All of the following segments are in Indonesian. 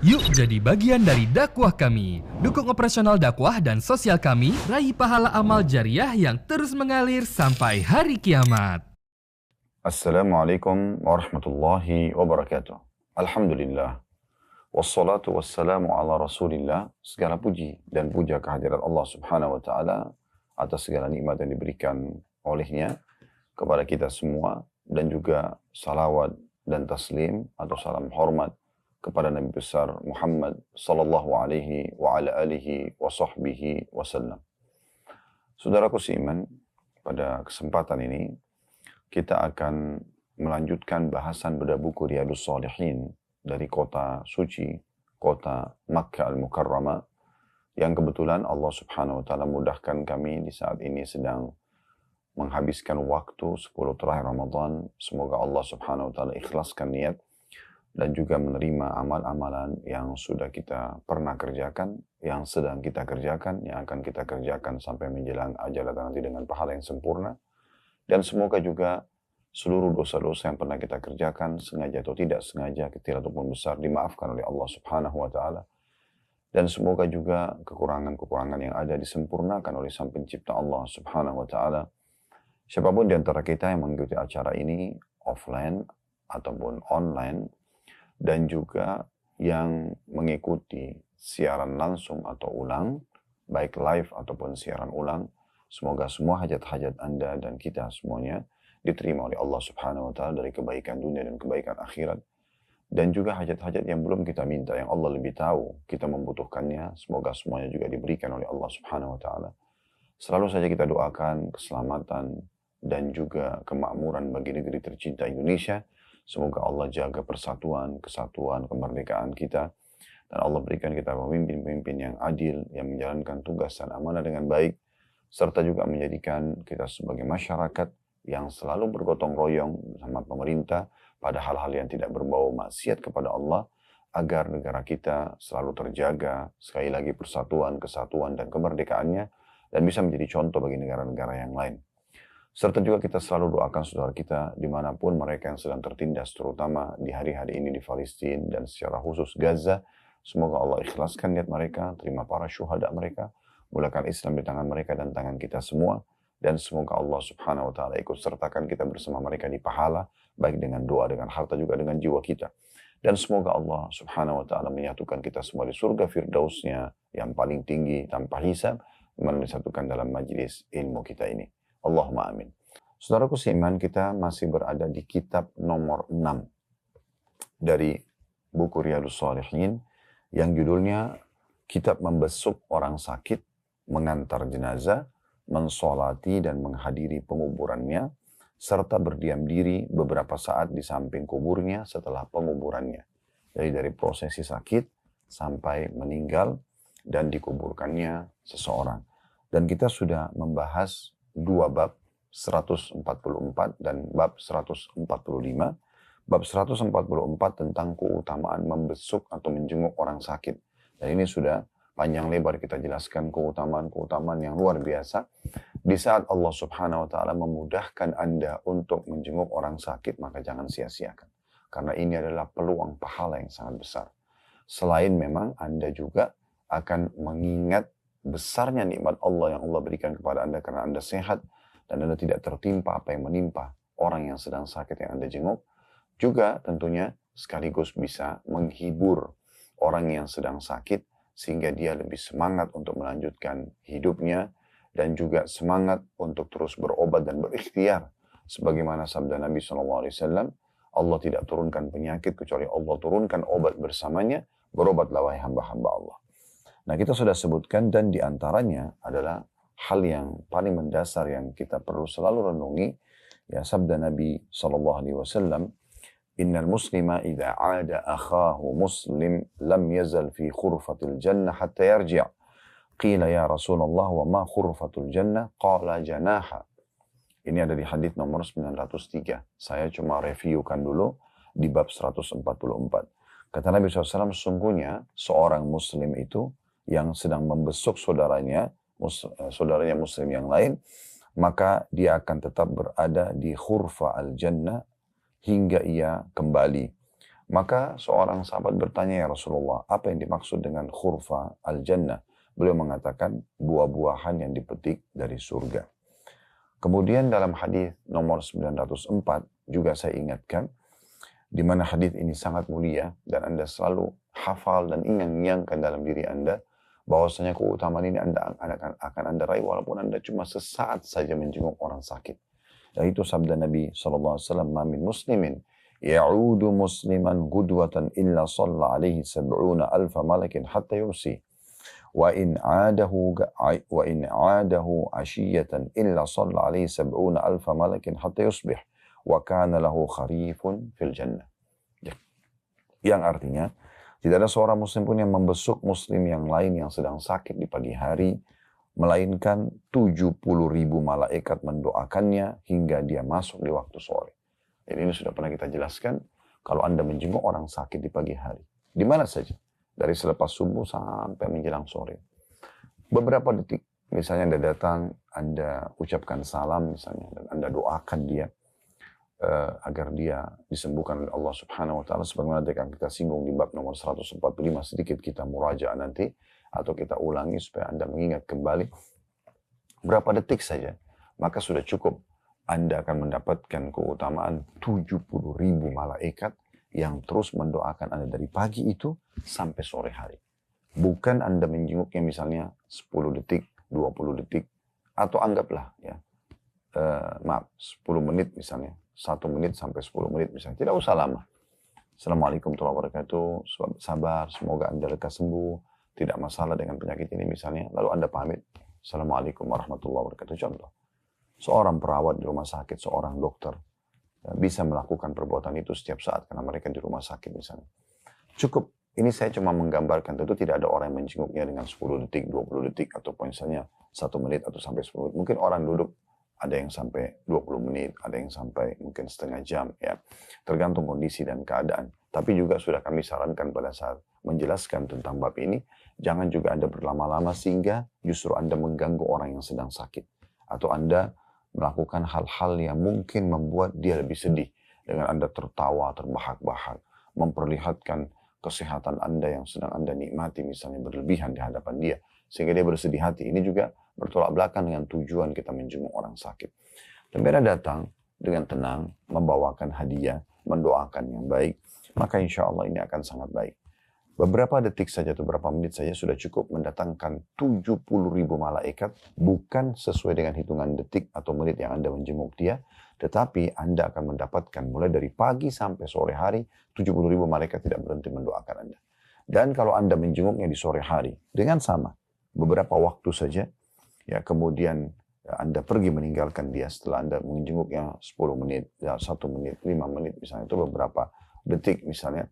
Yuk jadi bagian dari dakwah kami. Dukung operasional dakwah dan sosial kami, raih pahala amal jariah yang terus mengalir sampai hari kiamat. Assalamualaikum warahmatullahi wabarakatuh. Alhamdulillah. Wassalatu wassalamu ala rasulillah. Segala puji dan puja kehadirat Allah subhanahu wa ta'ala atas segala nikmat yang diberikan olehnya kepada kita semua. Dan juga salawat dan taslim atau salam hormat kepada Nabi besar Muhammad sallallahu alaihi wa ala alihi wa sahbihi wasallam. Saudaraku seiman, pada kesempatan ini kita akan melanjutkan bahasan pada buku Riyadhus Shalihin dari kota suci, kota Makkah Al-Mukarramah, yang kebetulan Allah subhanahu wa ta'ala mudahkan kami di saat ini sedang menghabiskan waktu 10 terakhir Ramadan. Semoga Allah subhanahu wa ta'ala ikhlaskan niat dan juga menerima amal-amalan yang sudah kita pernah kerjakan, yang sedang kita kerjakan, yang akan kita kerjakan sampai menjelang ajal datang nanti dengan pahala yang sempurna. Dan semoga juga seluruh dosa-dosa yang pernah kita kerjakan, sengaja atau tidak sengaja, kecil ataupun besar, dimaafkan oleh Allah subhanahu wa ta'ala. Dan semoga juga kekurangan-kekurangan yang ada disempurnakan oleh Sang Pencipta Allah subhanahu wa ta'ala. Siapapun di antara kita yang mengikuti acara ini, offline ataupun online, dan juga yang mengikuti siaran langsung atau ulang, baik live ataupun siaran ulang, semoga semua hajat-hajat Anda dan kita semuanya diterima oleh Allah subhanahu wa ta'ala dari kebaikan dunia dan kebaikan akhirat. Dan juga hajat-hajat yang belum kita minta, yang Allah lebih tahu, kita membutuhkannya, semoga semuanya juga diberikan oleh Allah subhanahu wa ta'ala. Selalu saja kita doakan keselamatan dan juga kemakmuran bagi negeri tercinta Indonesia. Semoga Allah jaga persatuan, kesatuan, kemerdekaan kita. Dan Allah berikan kita pemimpin-pemimpin yang adil, yang menjalankan tugas dan amanah dengan baik. Serta juga menjadikan kita sebagai masyarakat yang selalu bergotong royong bersama pemerintah pada hal-hal yang tidak berbau maksiat kepada Allah. Agar negara kita selalu terjaga, sekali lagi persatuan, kesatuan, dan kemerdekaannya. Dan bisa menjadi contoh bagi negara-negara yang lain. Serta juga kita selalu doakan saudara kita dimanapun mereka yang sedang tertindas, terutama di hari-hari ini di Palestina dan secara khusus Gaza. Semoga Allah ikhlaskan niat mereka, terima para syuhada mereka, mulakan Islam di tangan mereka dan tangan kita semua. Dan semoga Allah subhanahu wa ta'ala ikut sertakan kita bersama mereka di pahala, baik dengan doa, dengan harta, juga dengan jiwa kita. Dan semoga Allah subhanahu wa ta'ala menyatukan kita semua di surga Firdausnya yang paling tinggi tanpa hisab, dan disatukan dalam majlis ilmu kita ini. Allahumma amin. Saudaraku seiman, kita masih berada di kitab nomor 6 dari buku Riyadhus Shalihin yang judulnya Kitab Membesuk Orang Sakit, Mengantar Jenazah, Mensolati dan Menghadiri Penguburannya, serta berdiam diri beberapa saat di samping kuburnya setelah penguburannya. Jadi dari prosesi sakit sampai meninggal dan dikuburkannya seseorang. Dan kita sudah membahas dua bab, 144 dan bab 145. Bab 144 tentang keutamaan membesuk atau menjenguk orang sakit. Dan ini sudah panjang lebar kita jelaskan keutamaan-keutamaan yang luar biasa. Di saat Allah subhanahu wa ta'ala memudahkan Anda untuk menjenguk orang sakit, maka jangan sia-siakan. Karena ini adalah peluang pahala yang sangat besar. Selain memang Anda juga akan mengingat besarnya nikmat Allah yang Allah berikan kepada Anda karena Anda sehat dan Anda tidak tertimpa apa yang menimpa orang yang sedang sakit yang Anda jenguk. Juga tentunya sekaligus bisa menghibur orang yang sedang sakit sehingga dia lebih semangat untuk melanjutkan hidupnya dan juga semangat untuk terus berobat dan berikhtiar. Sebagaimana sabda Nabi SAW, Allah tidak turunkan penyakit kecuali Allah turunkan obat bersamanya, berobatlah wahai hamba-hamba Allah. Nah, kita sudah sebutkan dan diantaranya adalah hal yang paling mendasar yang kita perlu selalu renungi. Ya, sabda Nabi SAW, Innal muslima idha aada akhahu muslim lam yazal fi khurfatil jannah hatta yarji'. Qila ya Rasulullah wa ma khurfatul jannah? Qala janaha. Ini ada di hadits nomor 903. Saya cuma reviewkan dulu di bab 144. Kata Nabi SAW, sungguhnya seorang muslim itu yang sedang membesuk saudaranya muslim yang lain, maka dia akan tetap berada di khurfa al-jannah hingga ia kembali. Maka seorang sahabat bertanya, ya Rasulullah, apa yang dimaksud dengan khurfa al-jannah? Beliau mengatakan buah-buahan yang dipetik dari surga. Kemudian dalam hadis nomor 904 juga saya ingatkan, di mana hadis ini sangat mulia dan Anda selalu hafal dan ingat-ingatkan dalam diri Anda bahwasanya keutamaan ini akan Anda raih walaupun Anda cuma sesaat saja menjenguk orang sakit. Yaitu sabda Nabi SAW, "Ma min muslimin ya'udu musliman gudwatan illa shalla alaihi sab'una alfa malakin hatta yumsi. وإن عاده عشية إلا صلى عليه 70 ألف ملك حتى يصبح وكان له خريف في الجنة." Yang artinya, tidak ada seorang muslim pun yang membesuk muslim yang lain yang sedang sakit di pagi hari, melainkan 70.000 malaikat mendoakannya hingga dia masuk di waktu sore. Jadi ini sudah pernah kita jelaskan, kalau Anda menjenguk orang sakit di pagi hari, di mana saja, dari selepas subuh sampai menjelang sore. Beberapa detik, misalnya Anda datang, Anda ucapkan salam misalnya, dan Anda doakan dia agar dia disembuhkan oleh Allah Subhanahu wa taala, sebagaimana yang kita singgung di bab nomor 145, sedikit kita murajaah nanti atau kita ulangi supaya Anda mengingat kembali. Berapa detik saja, maka sudah cukup Anda akan mendapatkan keutamaan 70.000 malaikat yang terus mendoakan Anda dari pagi itu sampai sore hari. Bukan Anda menjenguknya misalnya 10 detik, 20 detik, atau anggaplah ya, 10 menit misalnya, 1 menit sampai 10 menit misalnya. Tidak usah lama. Assalamualaikum warahmatullahi wabarakatuh, sabar, semoga Anda lekas sembuh, tidak masalah dengan penyakit ini misalnya. Lalu Anda pamit, Assalamualaikum warahmatullahi wabarakatuh. Contoh, seorang perawat di rumah sakit, seorang dokter, bisa melakukan perbuatan itu setiap saat karena mereka di rumah sakit misalnya. Cukup, ini saya cuma menggambarkan, tentu tidak ada orang yang menjenguknya dengan 10 detik, 20 detik, atau misalnya 1 menit atau sampai 10 menit. Mungkin orang duduk, ada yang sampai 20 menit, ada yang sampai mungkin setengah jam, ya, tergantung kondisi dan keadaan. Tapi juga sudah kami sarankan pada saat menjelaskan tentang bab ini, jangan juga Anda berlama-lama sehingga justru Anda mengganggu orang yang sedang sakit. Atau Anda melakukan hal-hal yang mungkin membuat dia lebih sedih dengan Anda tertawa, terbahak-bahak, memperlihatkan kesehatan Anda yang sedang Anda nikmati misalnya berlebihan di hadapan dia sehingga dia bersedih hati. Ini juga bertolak belakang dengan tujuan kita menjenguk orang sakit. Dan Anda datang dengan tenang, membawakan hadiah, mendoakan yang baik, maka insya Allah ini akan sangat baik. Beberapa detik saja atau beberapa menit saja sudah cukup mendatangkan 70.000 malaikat, bukan sesuai dengan hitungan detik atau menit yang Anda menjenguk dia, tetapi Anda akan mendapatkan mulai dari pagi sampai sore hari, 70.000 malaikat tidak berhenti mendoakan Anda. Dan kalau Anda menjenguknya di sore hari, dengan sama, beberapa waktu saja, ya kemudian Anda pergi meninggalkan dia setelah Anda menjenguknya 10 menit, ya 1 menit, 5 menit misalnya, itu beberapa detik misalnya,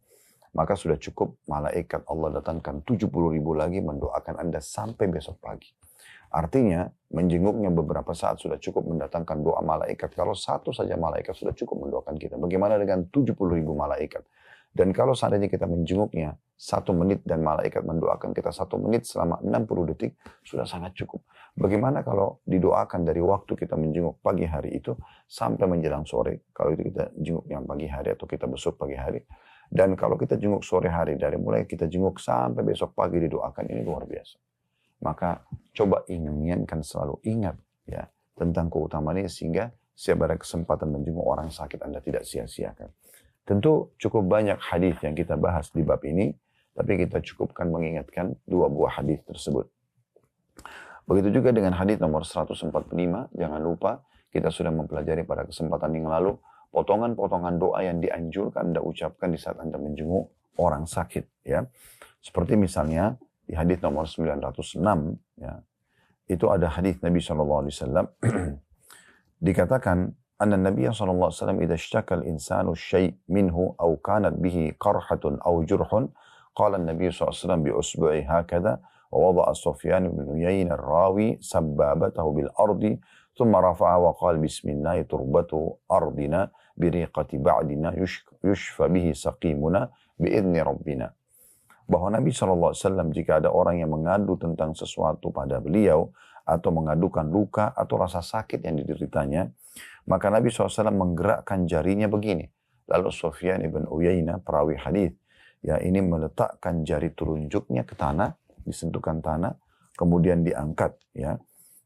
maka sudah cukup malaikat Allah datangkan 70.000 lagi mendoakan Anda sampai besok pagi. Artinya, menjenguknya beberapa saat sudah cukup mendatangkan doa malaikat. Kalau satu saja malaikat sudah cukup mendoakan kita. Bagaimana dengan 70.000 malaikat? Dan kalau seandainya kita menjenguknya 1 menit dan malaikat mendoakan kita 1 menit selama 60 detik, sudah sangat cukup. Bagaimana kalau didoakan dari waktu kita menjenguk pagi hari itu sampai menjelang sore? Kalau itu kita jenguk yang pagi hari atau kita besok pagi hari. Dan kalau kita jenguk sore hari, dari mulai kita jenguk sampai besok pagi didoakan, ini luar biasa. Maka coba ingatkan, selalu ingat ya tentang keutamaan ini sehingga setiap ada kesempatan menjenguk orang sakit Anda tidak sia-siakan. Tentu cukup banyak hadis yang kita bahas di bab ini, tapi kita cukupkan mengingatkan 2 buah hadis tersebut. Begitu juga dengan hadis nomor 145, jangan lupa kita sudah mempelajari pada kesempatan yang lalu, potongan-potongan doa yang dianjurkan Anda ucapkan di saat Anda menjenguk orang sakit. Ya. Seperti misalnya di hadis nomor 906, ya, itu ada hadis Nabi SAW, dikatakan, Anna Nabi SAW idha ishtaka al-insanu syai' minhu au kanat bihi qarhatun au jurhun, qala Nabi SAW bi usbu'i hakadha, wa wada'a Sufyan bin Uyain al-rawi sabbabatahu bil ardi, ثم رفع وقال بسم الله تربة أرضنا بريقة بعدنا يشفى به سقيمنا بإذن ربنا. Bahwa Nabi SAW jika ada orang yang mengadu tentang sesuatu pada beliau atau mengadukan luka atau rasa sakit yang dideritanya, maka Nabi SAW menggerakkan jarinya begini Lalu Sufyan ibn Uyainah, perawi hadis, ya ini meletakkan jari telunjuknya ke tanah, disentuhkan tanah, kemudian diangkat, ya,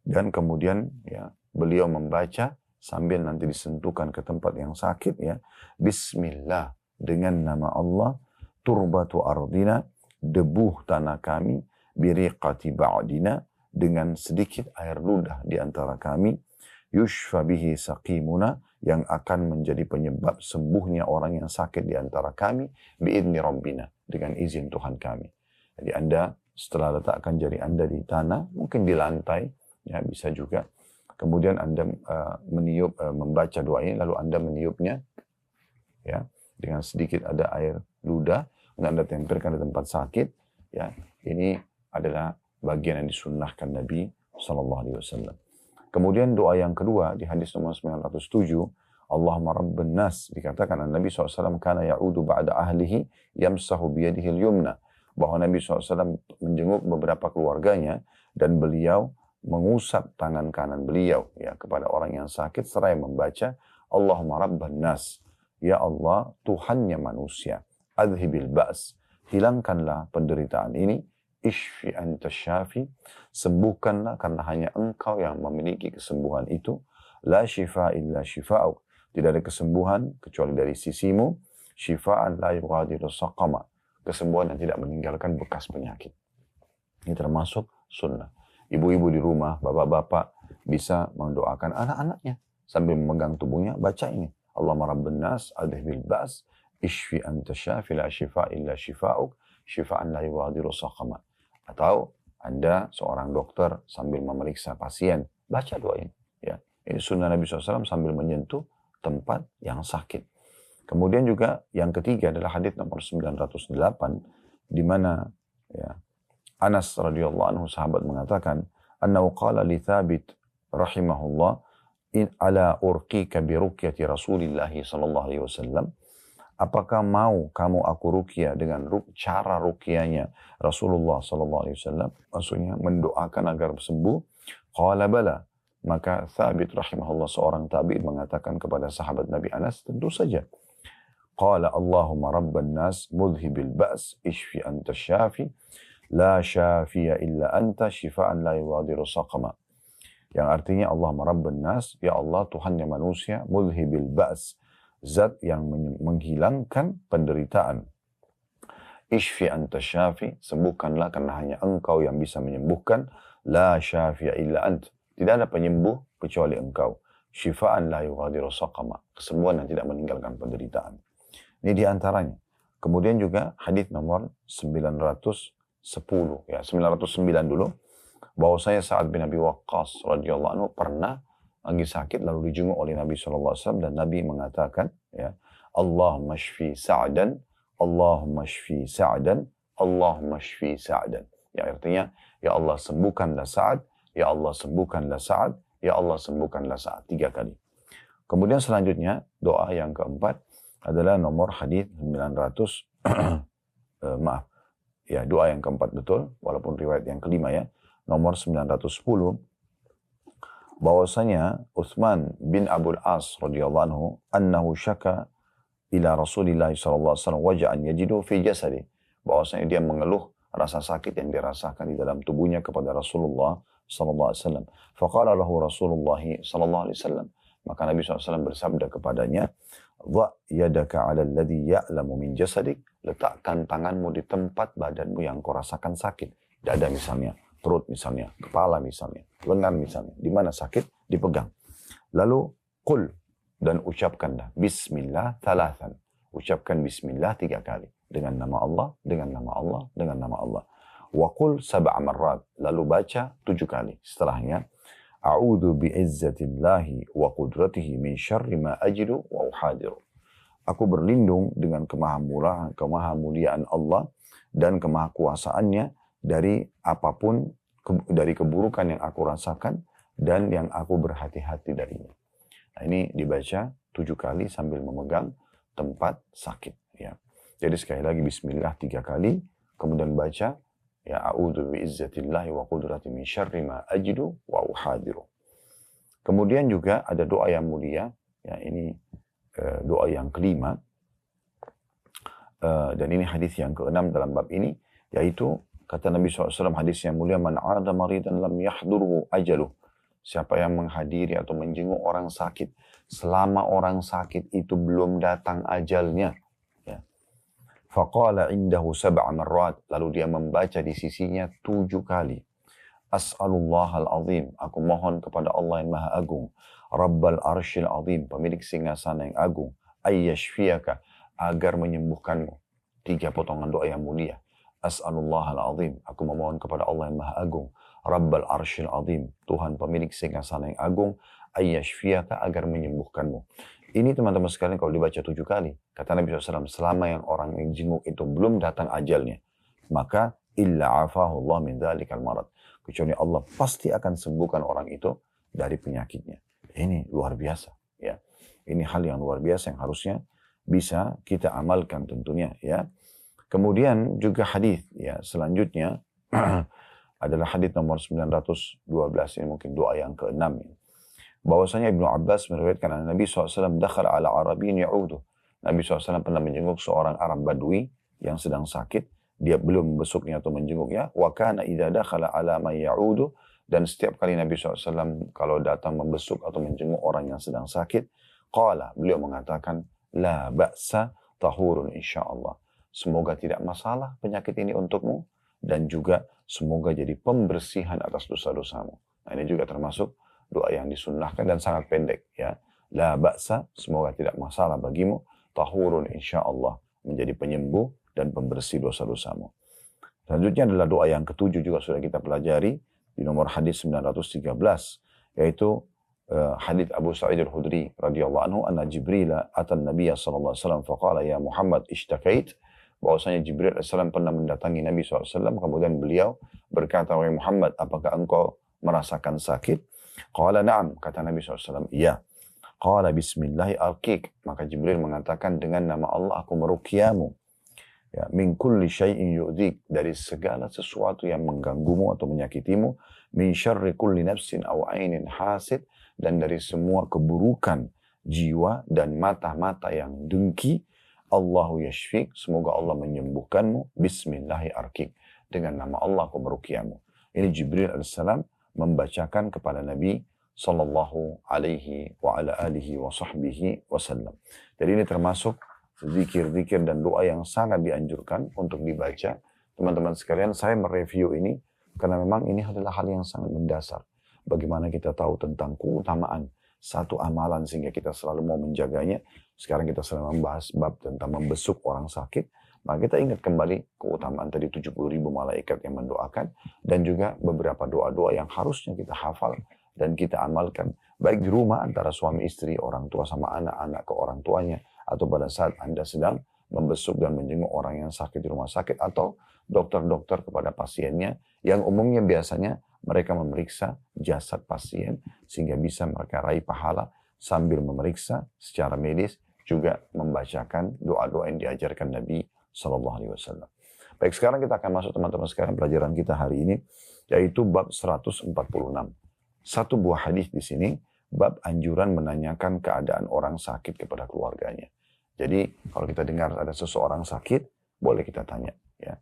dan kemudian ya beliau membaca sambil nanti disentuhkan ke tempat yang sakit, ya, Bismillah, dengan nama Allah, turbatu ardina, debu tanah kami, biriqati ba'dina, dengan sedikit air ludah di antara kami, yushfa bihi saqimuna, yang akan menjadi penyebab sembuhnya orang yang sakit di antara kami, biidni rabbina, dengan izin Tuhan kami. Jadi Anda setelah letakkan jari Anda di tanah, mungkin di lantai, ya bisa juga. Kemudian Anda meniup, membaca doa ini, lalu Anda meniupnya, ya, dengan sedikit ada air ludah, dan Anda tempelkan di tempat sakit, ya. Ini adalah bagian yang disunnahkan Nabi SAW. Kemudian doa yang kedua di hadis nomor 907, Allahumma rabban nas, dikatakan Nabi SAW kana ya'udu ba'da ahlihi yamsahu biyadihi al-yumna, bahwa Nabi SAW menjenguk beberapa keluarganya dan beliau mengusap tangan kanan beliau, ya, kepada orang yang sakit seraya membaca Allahumma rabban nas, ya Allah Tuhannya manusia, adhibil ba's, hilangkanlah penderitaan ini, Ishfi anta syafi, sembuhkanlah karena hanya engkau yang memiliki kesembuhan itu. La shifa illa shifa'uk, tidak ada kesembuhan kecuali dari sisimu. Shifa'an la yughadiru saqama, kesembuhan yang tidak meninggalkan bekas penyakit. Ini termasuk sunnah. Ibu-ibu di rumah, bapak-bapak bisa mendoakan anak-anaknya sambil memegang tubuhnya, baca ini. Allahumma rabban nas, adhibil ba's, ishfi anta syafi, la shifa illa shifa'uk, shifa'an la yughadiru saqama. Atau Anda seorang dokter sambil memeriksa pasien, baca doa ini. Ya. Ini sunnah Nabi SAW sambil menyentuh tempat yang sakit. Kemudian juga yang ketiga adalah hadits nomor 908, di mana ya, Anas radhiyallahu anhu sahabat mengatakan, annahu qala li Thabit rahimahullah, in ala urqika bi ruqyati Rasulillah sallallahu alaihi wasallam, apakah mau kamu aku ruqyah dengan cara ruqyahnya Rasulullah sallallahu alaihi wasallam, maksudnya mendoakan agar sembuh? Qala bala, maka Thabit rahimahullah seorang tabi'in mengatakan kepada sahabat Nabi Anas, tentu saja. Qala Allahumma rabban nas mudhibil ba's, ishfi anta syafi, la syafiya illa anta, shifaan la yughadiru saqama. Yang artinya Allahumma rabban nas, ya Allah Tuhannya manusia, mudhibil ba's, zat yang menghilangkan penderitaan. Ishfi anta syafi, sembuhkanlah karena hanya engkau yang bisa menyembuhkan. La syafi'a illa ant, tidak ada penyembuh kecuali engkau. Shifaan la yughadiru saqama, kesembuhan yang tidak meninggalkan penderitaan. Ini diantaranya. Kemudian juga hadis nomor 910, ya 909 dulu, bahwa saya Sa'ad bin Abi Waqqas radhiyallahu anhu pernah lagi sakit lalu dijenguk oleh Nabi SAW dan Nabi mengatakan, ya, Allahumma shfi Sa'dan, Allahumma shfi Sa'dan, Allahumma shfi Sa'dan. Ya artinya, ya Allah sembuhkanlah Sa'ad, ya Allah sembuhkanlah Sa'ad, ya Allah sembuhkanlah Sa'ad, 3 kali. Kemudian selanjutnya doa yang keempat adalah nomor hadis 900 maaf. Ya, doa yang keempat betul walaupun riwayat yang kelima, ya. Nomor 910, bahwasanya Utsman bin Abdul As radhiyallahu anhu annahu syaka ila Rasulillah sallallahu alaihi wasallam waja'an yajidu fi jasadi, bahwasanya dia mengeluh rasa sakit yang dirasakan di dalam tubuhnya kepada Rasulullah sallallahu alaihi wasallam. Faqala lahu Rasulullah sallallahu alaihi wasallam, maka Nabi SAW bersabda kepadanya, "Dha yadaka 'ala alladhi ya'lamu min jasadik", letakkan tanganmu di tempat badanmu yang kau rasakan sakit. Dada misalnya, perut misalnya, kepala misalnya, lengan misalnya, di mana sakit dipegang. Lalu qul, dan ucapkanlah bismillah thalathan, ucapkan bismillah 3 kali dengan nama Allah, dengan nama Allah, dengan nama Allah. Wa qul 7 marrat, lalu baca 7 kali. Setelahnya a'udzu bi'izzatillahi wa qudratihi min syarri ma ajidu wa uhadiru. Aku berlindung dengan kemahamuliaan Allah dan kemahakuasaannya dari apapun, dari keburukan yang aku rasakan dan yang aku berhati-hati darinya. Nah, ini dibaca 7 kali sambil memegang tempat sakit. Ya. Jadi sekali lagi bismillah 3 kali, kemudian baca ya a'udzu bi'izzatillahi wa qudratihi min syarri ma ajidu wa uhadiru. Kemudian juga ada doa yang mulia, ya ini doa yang kelima, dan ini hadis yang keenam dalam bab ini, yaitu kata Nabi SAW hadis yang mulia, man 'ada maridan lam yahdurhu ajaluh. Siapa yang menghadiri atau menjenguk orang sakit selama orang sakit itu belum datang ajalnya, ya. Faqala indahu sab'a marrat, lalu dia membaca di sisinya 7 kali. As'alullahal azim, aku mohon kepada Allah yang maha agung, Rabbal arsyil azim, pemilik singgasana yang agung, ayyashfiyaka, agar menyembuhkanmu. 3 potongan doa yang mulia. As'alullahal azim, aku memohon kepada Allah yang maha agung, Rabbal arsyil azim, Tuhan pemilik singgasana yang agung, ayyashfiyaka, agar menyembuhkanmu. Ini teman-teman sekalian kalau dibaca 7 kali, kata Nabi SAW, selama yang orang yang jenguk itu belum datang ajalnya, maka illa afahu Allah min dhalikal marad, kecuali Allah pasti akan sembuhkan orang itu dari penyakitnya. Ini luar biasa, ya. Ini hal yang luar biasa yang harusnya bisa kita amalkan tentunya, ya. Kemudian juga hadis, ya, selanjutnya adalah hadis nomor 912, ini mungkin doa yang ke-6 ini. Bahwasanya Ibnu Abbas meriwayatkan Nabi SAW dakhala ala Arabiyyin ya'udu. Nabi SAW pernah menjenguk seorang Arab Badui yang sedang sakit. Dia belum membesuknya atau menjenguknya. Wa kana idza dakhala ala man ya'udu, dan setiap kali Nabi SAW kalau datang membesuk atau menjenguk orang yang sedang sakit, qala, beliau mengatakan, la ba'sa tahurun insyaallah. Semoga tidak masalah penyakit ini untukmu, dan juga semoga jadi pembersihan atas dosa-dosamu. Nah, ini juga termasuk doa yang disunnahkan dan sangat pendek, ya. La ba'sa, semoga tidak masalah bagimu, tahurun insyaallah, menjadi penyembuh dan pembersih dosa-dosamu. Selanjutnya adalah doa yang ke-7 juga sudah kita pelajari di nomor hadis 913, yaitu hadis Abu Sa'id al-Khudri radhiyallahu anhu, anna Jibril atan Nabiy sallallahu alaihi wasallam faqala ya Muhammad ishtakait, bahwasanya Jibril AS pernah mendatangi Nabi SAW, kemudian beliau berkata, wahai Muhammad, apakah engkau merasakan sakit? Qala na'am, kata Nabi SAW, iya. Qala bismillahi arqik, maka Jibril mengatakan, dengan nama Allah aku meruqyamu, ya, min kulli syai'in yu'dhik, dari segala sesuatu yang mengganggumu atau menyakitimu, min syarri kulli nafsin aw ainin hasid, dan dari semua keburukan jiwa dan mata-mata yang dengki. Allahu yashfik, semoga Allah menyembuhkanmu, bismillahi arqik, dengan nama Allah aku meruqyamu. Ini Jibril AS membacakan kepada Nabi sallallahu alaihi wa ala alihi wa sahbihi wasallam. Jadi ini termasuk zikir-zikir dan doa yang sangat dianjurkan untuk dibaca. Teman-teman sekalian, saya mereview ini karena memang ini adalah hal yang sangat mendasar. Bagaimana kita tahu tentang keutamaan satu amalan sehingga kita selalu mau menjaganya. Sekarang kita sedang membahas bab tentang membesuk orang sakit. Maka kita ingat kembali keutamaan tadi 70.000 malaikat yang mendoakan. Dan juga beberapa doa-doa yang harusnya kita hafal dan kita amalkan. Baik di rumah antara suami istri, orang tua sama anak, anak ke orang tuanya. Atau pada saat Anda sedang membesuk dan menjenguk orang yang sakit di rumah sakit. Atau dokter-dokter kepada pasiennya. Yang umumnya biasanya mereka memeriksa jasad pasien sehingga bisa mereka raih pahala sambil memeriksa secara medis, juga membacakan doa-doa yang diajarkan Nabi SAW. Baik, sekarang kita akan masuk teman-teman sekarang pelajaran kita hari ini, yaitu bab 146. Satu buah hadis di sini, bab anjuran menanyakan keadaan orang sakit kepada keluarganya. Jadi kalau kita dengar ada seseorang sakit, boleh kita tanya, ya.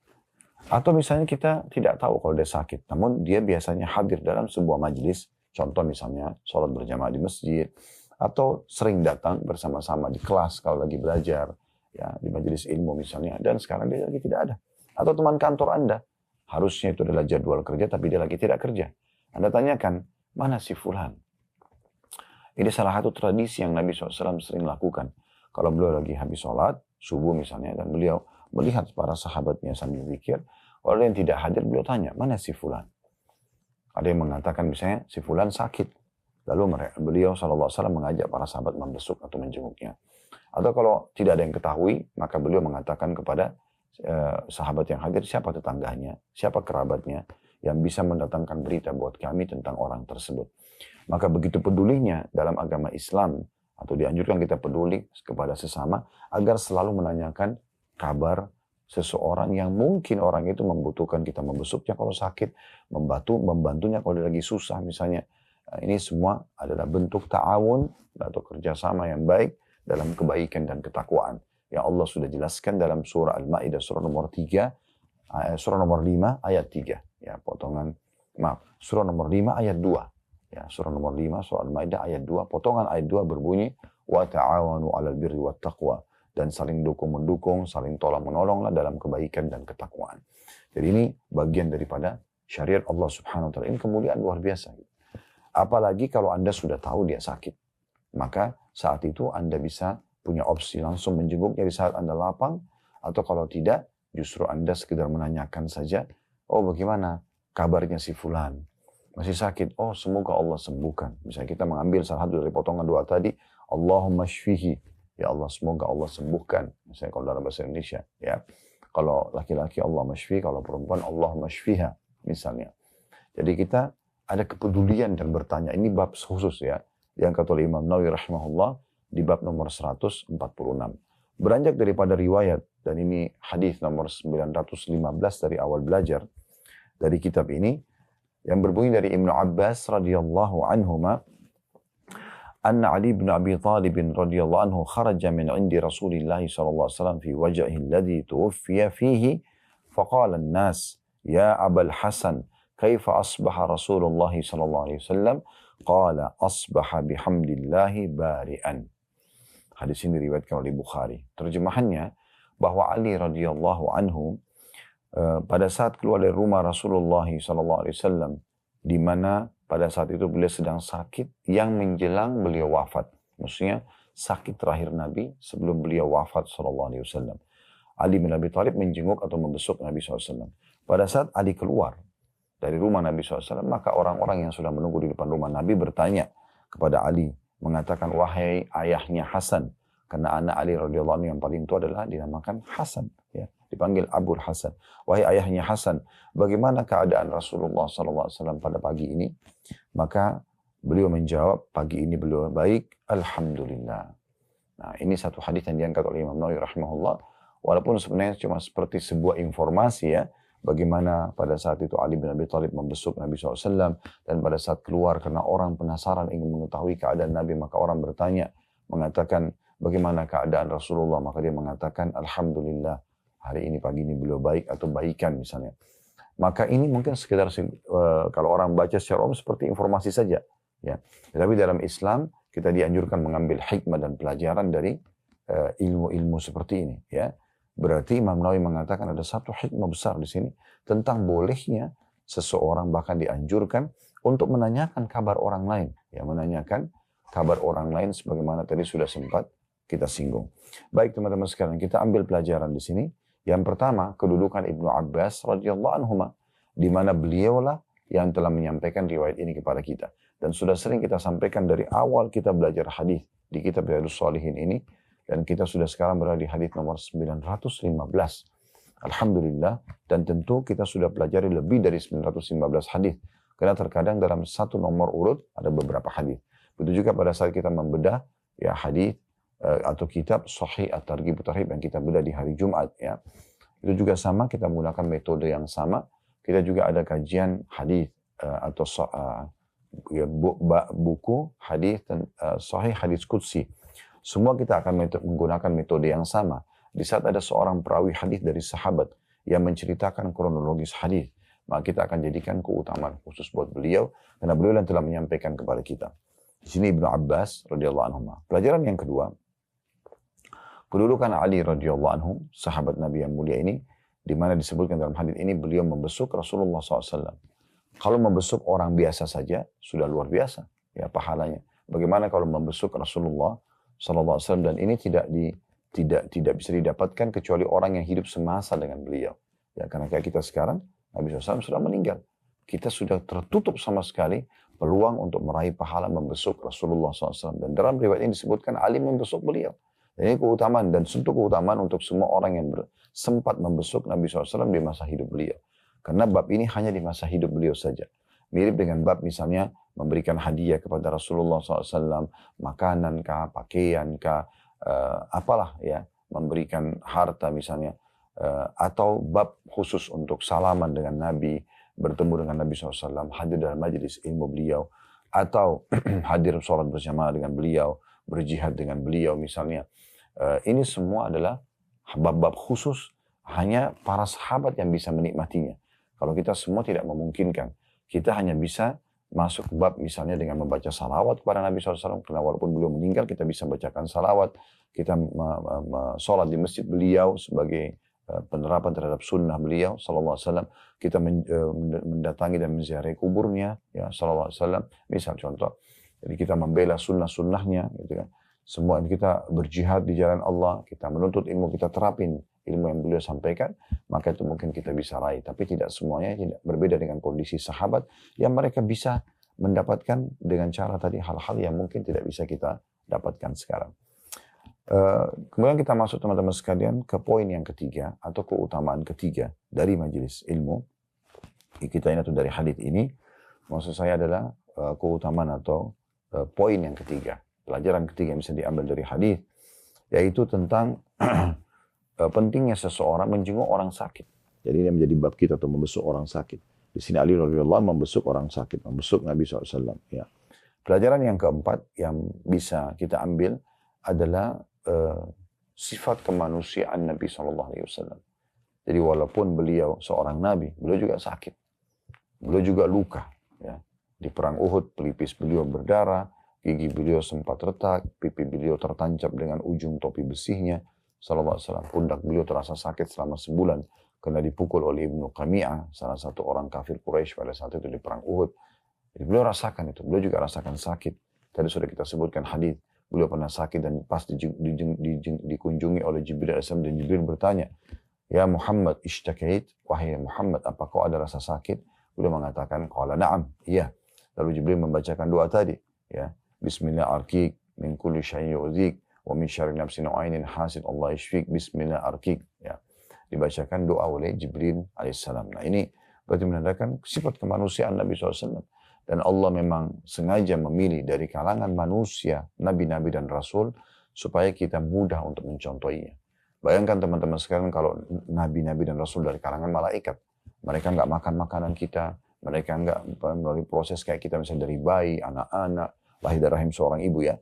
Atau misalnya kita tidak tahu kalau dia sakit, namun dia biasanya hadir dalam sebuah majelis, contoh misalnya sholat berjamaah di masjid, atau sering datang bersama-sama di kelas kalau lagi belajar, ya, di majelis ilmu misalnya, dan sekarang dia lagi tidak ada. Atau teman kantor Anda, harusnya itu adalah jadwal kerja, tapi dia lagi tidak kerja. Anda tanyakan, mana si fulan? Ini salah satu tradisi yang Nabi SAW sering lakukan. Kalau beliau lagi habis sholat, subuh misalnya, dan beliau melihat para sahabatnya sambil zikir, kalau yang tidak hadir, beliau tanya, mana si fulan? Ada yang mengatakan misalnya, si fulan sakit. Lalu beliau SAW mengajak para sahabat membesuk atau menjenguknya. Atau kalau tidak ada yang ketahui, maka beliau mengatakan kepada sahabat yang hadir, siapa tetangganya, siapa kerabatnya, yang bisa mendatangkan berita buat kami tentang orang tersebut. Maka begitu pedulinya dalam agama Islam, atau dianjurkan kita peduli kepada sesama, agar selalu menanyakan kabar seseorang yang mungkin orang itu membutuhkan kita membesuknya kalau sakit, membantunya kalau dia lagi susah misalnya. Nah, ini semua adalah bentuk ta'awun atau kerjasama yang baik dalam kebaikan dan ketakwaan. yang Allah sudah jelaskan dalam surah Al-Maidah surah nomor 3, surah nomor 5 ayat 3. Ya, surah nomor 5 ayat 2. Ya, surah nomor 5 surah Al-Maidah ayat 2, potongan ayat 2 berbunyi wa ta'awanu 'alal birri wat taqwa, dan saling dukung-mendukung, saling tolong-menolonglah dalam kebaikan dan ketakwaan. Jadi ini bagian daripada syariat Allah Subhanahu wa taala. Ini kemuliaan luar biasa. Apalagi kalau Anda sudah tahu dia sakit, maka saat itu Anda bisa punya opsi langsung menjenguknya di saat Anda lapang, atau kalau tidak, justru Anda sekedar menanyakan saja, oh bagaimana kabarnya si fulan? Masih sakit? Oh semoga Allah sembuhkan. Misalnya kita mengambil salah satu dari potongan doa tadi, Allahumma shfihi. Ya Allah semoga Allah sembuhkan. Misalnya kalau dalam bahasa Indonesia. Ya. Kalau laki-laki Allahumma shfihi, kalau perempuan Allahumma shfiha. Misalnya. Jadi kita ada kepedulian dan bertanya. Ini bab khusus ya. Yang kata oleh Imam Nawawi rahimahullah di bab nomor 146. Beranjak daripada riwayat, dan ini hadis nomor 915 dari awal belajar dari kitab ini, yang berbunyi dari Ibnu Abbas radhiyallahu anhuma, anna Ali bin Abi Thalib radhiyallahu anhu kharaja min 'indi Rasulillah sallallahu alaihi wasallam fi wajhihi alladhi tuwfiya fihi, faqala an-nas ya Abul Hasan kaifa asbaha Rasulullah sallallahu alaihi wasallam? Qala asbaha bihamdillahi bari'an. Hadis ini diriwayatkan oleh Bukhari. Terjemahannya bahwa Ali radhiyallahu anhu pada saat keluar dari rumah Rasulullah SAW, di mana pada saat itu beliau sedang sakit yang menjelang beliau wafat. Maksudnya sakit terakhir Nabi sebelum beliau wafat SAW. Ali bin Abi Thalib menjenguk atau membesuk Nabi SAW. Pada saat Ali keluar dari rumah Nabi SAW, maka orang-orang yang sudah menunggu di depan rumah Nabi bertanya kepada Ali, mengatakan, wahai ayahnya Hasan, karena anak Ali radhiyallahu anhu yang paling tua adalah dinamakan Hasan, ya, dipanggil Abul Hasan. Wahai ayahnya Hasan, bagaimana keadaan Rasulullah SAW pada pagi ini? Maka beliau menjawab, pagi ini beliau baik, alhamdulillah. Nah, ini satu hadis yang diangkat oleh Imam Nawawi rahimahullah, walaupun sebenarnya cuma seperti sebuah informasi ya, bagaimana pada saat itu Ali bin Abi Thalib membesuk Nabi SAW, dan pada saat keluar karena orang penasaran ingin mengetahui keadaan Nabi, maka orang bertanya, mengatakan bagaimana keadaan Rasulullah, maka dia mengatakan alhamdulillah, hari ini pagi ini beliau baik atau baikan misalnya. Maka ini mungkin sekedar kalau orang baca secara umum seperti informasi saja, ya. Tetapi dalam Islam kita dianjurkan mengambil hikmah dan pelajaran dari ilmu-ilmu seperti ini, ya. Berarti Imam Nawawi mengatakan ada satu hikmah besar di sini tentang bolehnya seseorang bahkan dianjurkan untuk menanyakan kabar orang lain. Ya, menanyakan kabar orang lain sebagaimana tadi sudah sempat kita singgung. Baik teman-teman sekalian, kita ambil pelajaran di sini. Yang pertama, kedudukan Ibnu Abbas radhiyallahu anhuma, di mana beliaulah yang telah menyampaikan riwayat ini kepada kita. Dan sudah sering kita sampaikan dari awal kita belajar hadis di kitab Riyadhus Shalihin ini. Dan kita sudah sekarang berada di hadis nomor 915. Alhamdulillah. Dan tentu kita sudah pelajari lebih dari 915 hadis. Karena terkadang dalam satu nomor urut ada beberapa hadis. Begitu juga pada saat kita membedah ya hadis atau kitab Sahih At-Targhib At-Tarhib yang kita bedah di hari Jumat ya. Itu juga sama, kita menggunakan metode yang sama. Kita juga ada kajian hadis atau buku hadis Sahih Hadis Qudsi. Semua kita akan menggunakan metode yang sama. Di saat ada seorang perawi hadis dari sahabat yang menceritakan kronologis hadis, maka kita akan jadikan keutamaan khusus buat beliau, karena beliau yang telah menyampaikan kepada kita. Di sini Ibnu Abbas radhiyallahu anhu. Pelajaran yang kedua, kedudukan Ali radhiyallahu anhu, sahabat Nabi yang mulia ini, di mana disebutkan dalam hadis ini beliau membesuk Rasulullah SAW. Kalau membesuk orang biasa saja sudah luar biasa ya pahalanya. Bagaimana kalau membesuk Rasulullah SAW, dan ini tidak bisa didapatkan kecuali orang yang hidup semasa dengan beliau. Ya, karena kayak kita sekarang, Nabi SAW sudah meninggal. Kita sudah tertutup sama sekali peluang untuk meraih pahala membesuk Rasulullah SAW. Dan dalam riwayat ini disebutkan Ali membesuk beliau. Dan ini keutamaan, dan tentu keutamaan untuk semua orang yang sempat membesuk Nabi SAW di masa hidup beliau. Karena bab ini hanya di masa hidup beliau saja. Mirip dengan bab misalnya memberikan hadiah kepada Rasulullah SAW, makanan kah, pakaian kah, apalah ya, memberikan harta misalnya, atau bab khusus untuk salaman dengan Nabi, bertemu dengan Nabi SAW, hadir dalam majelis ilmu beliau, atau hadir sholat bersama dengan beliau, berjihad dengan beliau misalnya, Ini semua adalah bab-bab khusus, hanya para sahabat yang bisa menikmatinya. Kalau kita semua tidak memungkinkan, kita hanya bisa masuk bab misalnya dengan membaca salawat kepada Nabi SAW, karena walaupun beliau meninggal kita bisa bacakan salawat, kita sholat di masjid beliau sebagai penerapan terhadap sunnah beliau SAW, kita mendatangi dan menziarahi kuburnya ya SAW, misal contoh. Jadi kita membela sunnah-sunnahnya gitu kan. Semua kita berjihad di jalan Allah, kita menuntut ilmu, kita terapin ilmu yang beliau sampaikan, maka itu mungkin kita bisa raih. Tapi tidak semuanya, tidak berbeda dengan kondisi sahabat yang mereka bisa mendapatkan dengan cara tadi hal-hal yang mungkin tidak bisa kita dapatkan sekarang. Kemudian kita masuk teman-teman sekalian ke poin yang ketiga atau keutamaan ketiga dari majelis ilmu. Kita ini atau dari hadits ini, maksud saya adalah keutamaan atau poin yang ketiga. Pelajaran ketiga yang bisa diambil dari hadis, yaitu tentang pentingnya seseorang menjenguk orang sakit. Jadi ini menjadi bab kita untuk membesuk orang sakit. Di sini Ali radhiyallahu anhu membesuk orang sakit, membesuk Nabi SAW. Ya. Pelajaran yang keempat yang bisa kita ambil adalah sifat kemanusiaan Nabi SAW. Jadi walaupun beliau seorang Nabi, beliau juga sakit. Beliau juga luka. Ya. Di perang Uhud, pelipis beliau berdarah, gigi beliau sempat retak, pipi beliau tertancap dengan ujung topi besinya, sallallahu alaihi wasallam. Pundak beliau terasa sakit selama sebulan, karena dipukul oleh Ibnu Qami'ah, salah satu orang kafir Quraisy pada saat itu di perang Uhud. Jadi beliau rasakan itu, beliau juga rasakan sakit. Tadi sudah kita sebutkan hadis, beliau pernah sakit dan pas dikunjungi oleh Jibril AS, dan Jibril bertanya, "Ya Muhammad, ishtakait?" Wahai Muhammad, apa kau ada rasa sakit? Beliau mengatakan, "Qala na'am." Iya. Lalu Jibril membacakan doa tadi, ya. Bismillah arkik min kulli syai'in yu'dzik wa min syarri nafsin wa ainin hasid Allah yashfik. Bismillah arkik, ya. Dibacakan doa oleh Jibril alaihissalam. Nah, ini berarti menandakan sifat kemanusiaan Nabi SAW. Dan Allah memang sengaja memilih dari kalangan manusia, nabi-nabi dan rasul, supaya kita mudah untuk mencontohinya. Bayangkan teman-teman sekalian kalau nabi-nabi dan rasul dari kalangan malaikat. Mereka nggak makan makanan kita, mereka nggak melalui proses kayak kita, misalnya dari bayi, anak-anak, lahir dari rahim seorang ibu ya,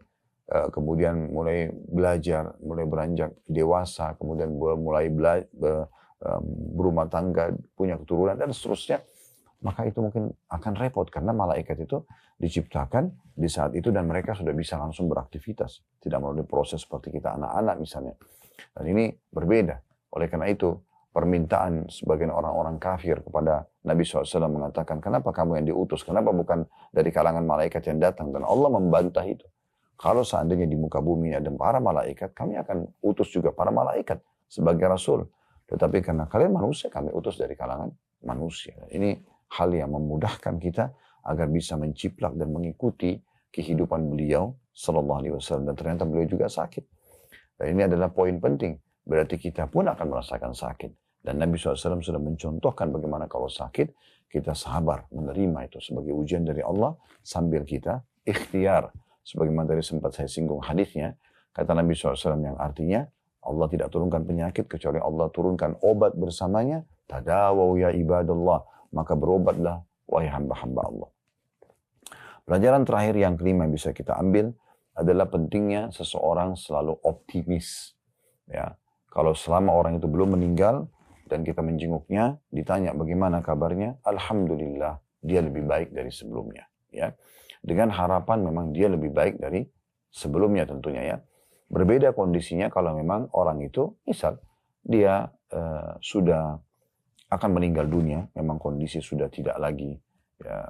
kemudian mulai belajar, mulai beranjak dewasa, kemudian mulai berumah tangga, punya keturunan dan seterusnya, maka itu mungkin akan repot karena malaikat itu diciptakan di saat itu dan mereka sudah bisa langsung beraktivitas, tidak melalui proses seperti kita anak-anak misalnya. Dan ini berbeda. Oleh karena itu permintaan sebagian orang-orang kafir kepada Nabi SAW mengatakan, kenapa kamu yang diutus? Kenapa bukan dari kalangan malaikat yang datang? Dan Allah membantah itu. Kalau seandainya di muka bumi ada para malaikat, kami akan utus juga para malaikat sebagai rasul. Tetapi karena kalian manusia, kami utus dari kalangan manusia. Ini hal yang memudahkan kita agar bisa menciplak dan mengikuti kehidupan beliau Sallallahu Alaihi Wasallam. Dan ternyata beliau juga sakit. Dan ini adalah poin penting. Berarti kita pun akan merasakan sakit. Dan Nabi SAW sudah mencontohkan bagaimana kalau sakit, kita sabar menerima itu sebagai ujian dari Allah sambil kita ikhtiar. Sebagaimana tadi sempat saya singgung hadisnya, kata Nabi SAW yang artinya, Allah tidak turunkan penyakit kecuali Allah turunkan obat bersamanya. Tadawaw ya ibadallah, maka berobatlah wahai hamba-hamba Allah. Pelajaran terakhir yang kelima yang bisa kita ambil adalah pentingnya seseorang selalu optimis. Ya, kalau selama orang itu belum meninggal, dan kita menjenguknya, ditanya bagaimana kabarnya, alhamdulillah dia lebih baik dari sebelumnya, ya. Dengan harapan memang dia lebih baik dari sebelumnya tentunya ya. Berbeda kondisinya kalau memang orang itu, misal dia sudah akan meninggal dunia, memang kondisi sudah tidak lagi ya,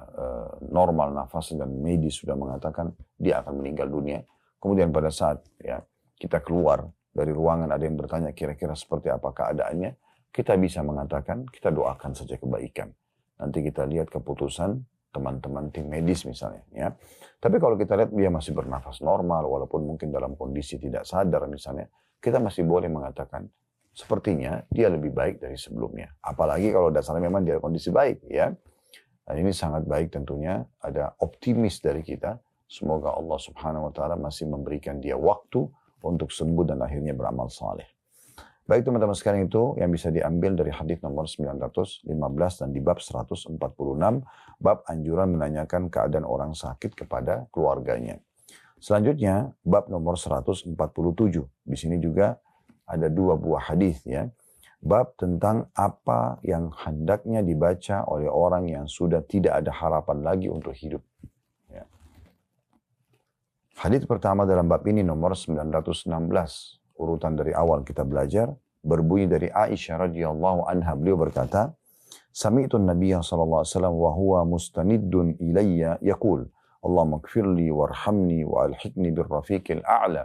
normal nafas dan medis sudah mengatakan dia akan meninggal dunia. Kemudian pada saat ya kita keluar dari ruangan ada yang bertanya kira-kira seperti apa keadaannya, kita bisa mengatakan, kita doakan saja kebaikan. Nanti kita lihat keputusan teman-teman tim medis misalnya. Ya. Tapi kalau kita lihat dia masih bernafas normal, walaupun mungkin dalam kondisi tidak sadar misalnya, kita masih boleh mengatakan, sepertinya dia lebih baik dari sebelumnya. Apalagi kalau dasarnya memang dia kondisi baik. Ya. Dan ini sangat baik tentunya, ada optimis dari kita. Semoga Allah Subhanahu Wa Taala masih memberikan dia waktu untuk sembuh dan akhirnya beramal saleh. Baik teman-teman sekalian, itu yang bisa diambil dari hadis nomor 915 dan di bab 146, bab anjuran menanyakan keadaan orang sakit kepada keluarganya. Selanjutnya, bab nomor 147. Di sini juga ada 2 buah hadis ya. Bab tentang apa yang hendaknya dibaca oleh orang yang sudah tidak ada harapan lagi untuk hidup. Ya. Hadis pertama dalam bab ini nomor 916. Urutan dari awal kita belajar. Berbunyi dari Aisyah radhiyallahu anha. Beliau berkata, Sami'tu Nabiya sallallahu alaihi wasallam wa huwa mustaniddun ilayya yaqul, Allahumma ighfirli warhamni wa alhiqni birrafiqil a'la.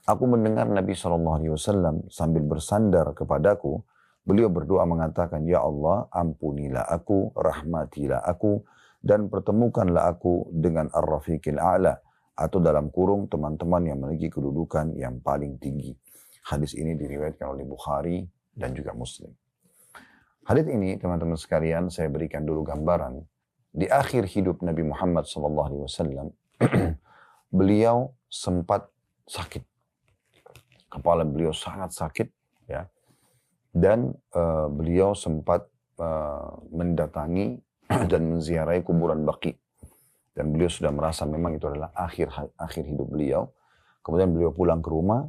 Aku mendengar Nabi SAW sambil bersandar kepadaku, beliau berdoa mengatakan, Ya Allah, ampunilah aku, rahmatilah aku, dan pertemukanlah aku dengan ar-rafiqil a'la, atau dalam kurung teman-teman yang memiliki kedudukan yang paling tinggi. Hadis ini diriwayatkan oleh Bukhari dan juga Muslim. Hadis ini, teman-teman sekalian, saya berikan dulu gambaran. Di akhir hidup Nabi Muhammad SAW, beliau sempat sakit. Kepala beliau sangat sakit, ya, dan beliau sempat mendatangi dan menziarahi kuburan Baqi. Dan beliau sudah merasa memang itu adalah akhir hidup beliau. Kemudian beliau pulang ke rumah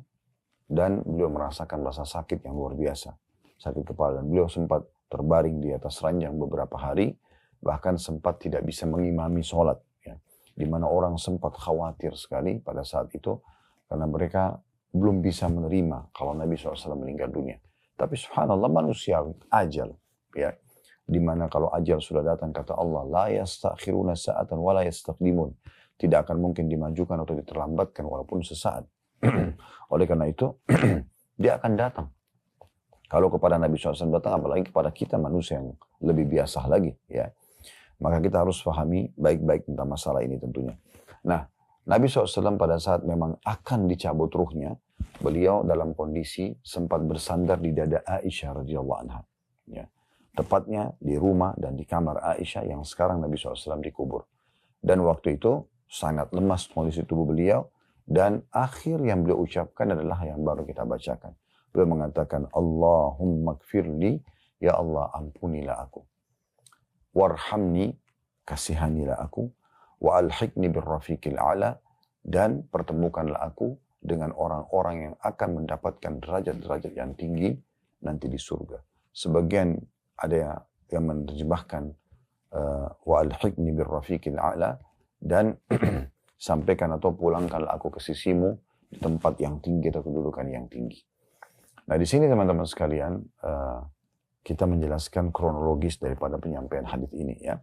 dan beliau merasakan rasa sakit yang luar biasa, sakit kepala. Dan beliau sempat terbaring di atas ranjang beberapa hari, bahkan sempat tidak bisa mengimami sholat, ya. Di mana orang sempat khawatir sekali pada saat itu, karena mereka belum bisa menerima kalau Nabi SAW meninggal dunia. Tapi subhanallah manusiawi, ajal, ya. Di mana kalau ajal sudah datang, kata Allah, la yastakhiruna sa'atan wa la yastaqdimun. Tidak akan mungkin dimajukan atau diterlambatkan walaupun sesaat. Oleh karena itu, dia akan datang. Kalau kepada Nabi SAW datang, apalagi kepada kita manusia yang lebih biasa lagi, ya. Maka kita harus pahami baik-baik tentang masalah ini tentunya. Nah, Nabi SAW pada saat memang akan dicabut ruhnya, beliau dalam kondisi sempat bersandar di dada Aisyah radhiyallahu anha. Ya. Tepatnya di rumah dan di kamar Aisyah yang sekarang Nabi SAW dikubur. Dan waktu itu sangat lemas kondisi tubuh beliau, dan akhir yang beliau ucapkan adalah yang baru kita bacakan. Beliau mengatakan, Allahumma gfirli, ya Allah ampunilah aku. Warhamni, kasihanilah aku. Wa alhiqni birrafiqil a'la, dan pertemukanlah aku dengan orang-orang yang akan mendapatkan derajat-derajat yang tinggi nanti di surga. Sebagian ada yang menerjemahkan wa alhiqni birrafiqil a'la, dan sampaikan atau pulangkanlah aku ke sisimu di tempat yang tinggi atau kedudukan yang tinggi. Nah, di sini teman-teman sekalian, kita menjelaskan kronologis daripada penyampaian hadis ini, ya.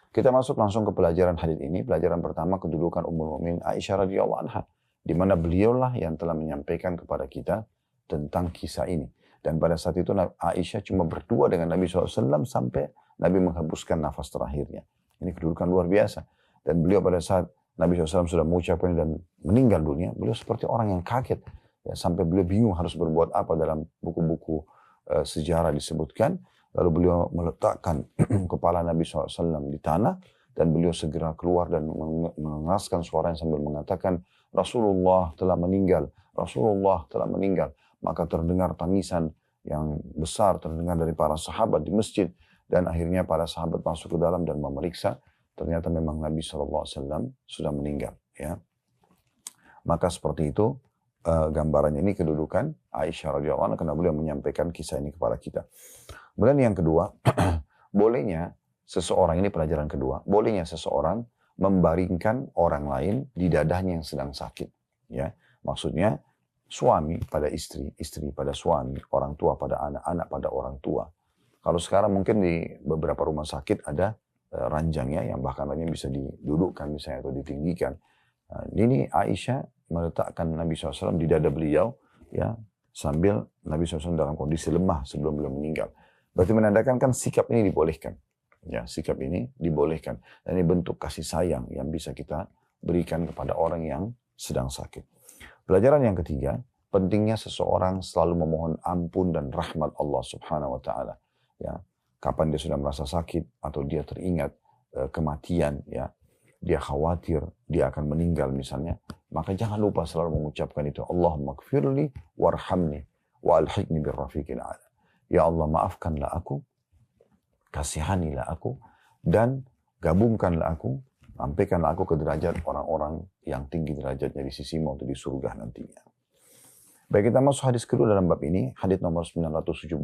Kita masuk langsung ke pelajaran hadis ini. Pelajaran pertama, kedudukan Ummul Mukminin Aisyah radhiyallahu anha, di mana beliaulah yang telah menyampaikan kepada kita tentang kisah ini. Dan pada saat itu Aisyah cuma berdua dengan Nabi SAW sampai Nabi menghembuskan nafas terakhirnya. Ini kedudukan luar biasa. Dan beliau pada saat Nabi SAW sudah mengucapkan dan meninggal dunia, beliau seperti orang yang kaget, ya, sampai beliau bingung harus berbuat apa. Dalam buku-buku sejarah disebutkan, lalu beliau meletakkan kepala Nabi SAW di tanah, dan beliau segera keluar dan mengeraskan suaranya sambil mengatakan, Rasulullah telah meninggal, Rasulullah telah meninggal. Maka terdengar tangisan yang besar terdengar dari para sahabat di masjid, dan akhirnya para sahabat masuk ke dalam dan memeriksa, ternyata memang Nabi SAW sudah meninggal, ya. Maka seperti itu gambarannya. Ini kedudukan Aisyah radhiyallahu anha karena beliau menyampaikan kisah ini kepada kita. Kemudian yang kedua, bolehnya seseorang, ini pelajaran kedua, bolehnya seseorang membaringkan orang lain di dadahnya yang sedang sakit, ya. Maksudnya suami pada istri, istri pada suami, orang tua pada anak, anak pada orang tua. Kalau sekarang mungkin di beberapa rumah sakit ada ranjangnya yang bahkan bisa didudukkan misalnya atau ditinggikan. Nah, ini Aisyah meletakkan Nabi SAW di dada beliau, ya, sambil Nabi SAW dalam kondisi lemah sebelum beliau meninggal. Berarti menandakan kan sikap ini dibolehkan, ya, sikap ini dibolehkan. Dan ini bentuk kasih sayang yang bisa kita berikan kepada orang yang sedang sakit. Pelajaran yang ketiga, pentingnya seseorang selalu memohon ampun dan rahmat Allah Subhanahu wa taala, ya. Kapan dia sudah merasa sakit atau dia teringat kematian, ya, dia khawatir dia akan meninggal misalnya, maka jangan lupa selalu mengucapkan itu, Allahumma gfirli warhamni wa alhiqni birrafiqil a'la. Ya Allah, maafkanlah aku, kasihanilah aku, dan gabungkanlah aku Sampaikanlah aku ke derajat orang-orang yang tinggi derajatnya di sisimu atau di surga nantinya. Baik, kita masuk hadis kedua dalam bab ini, hadis nomor 917,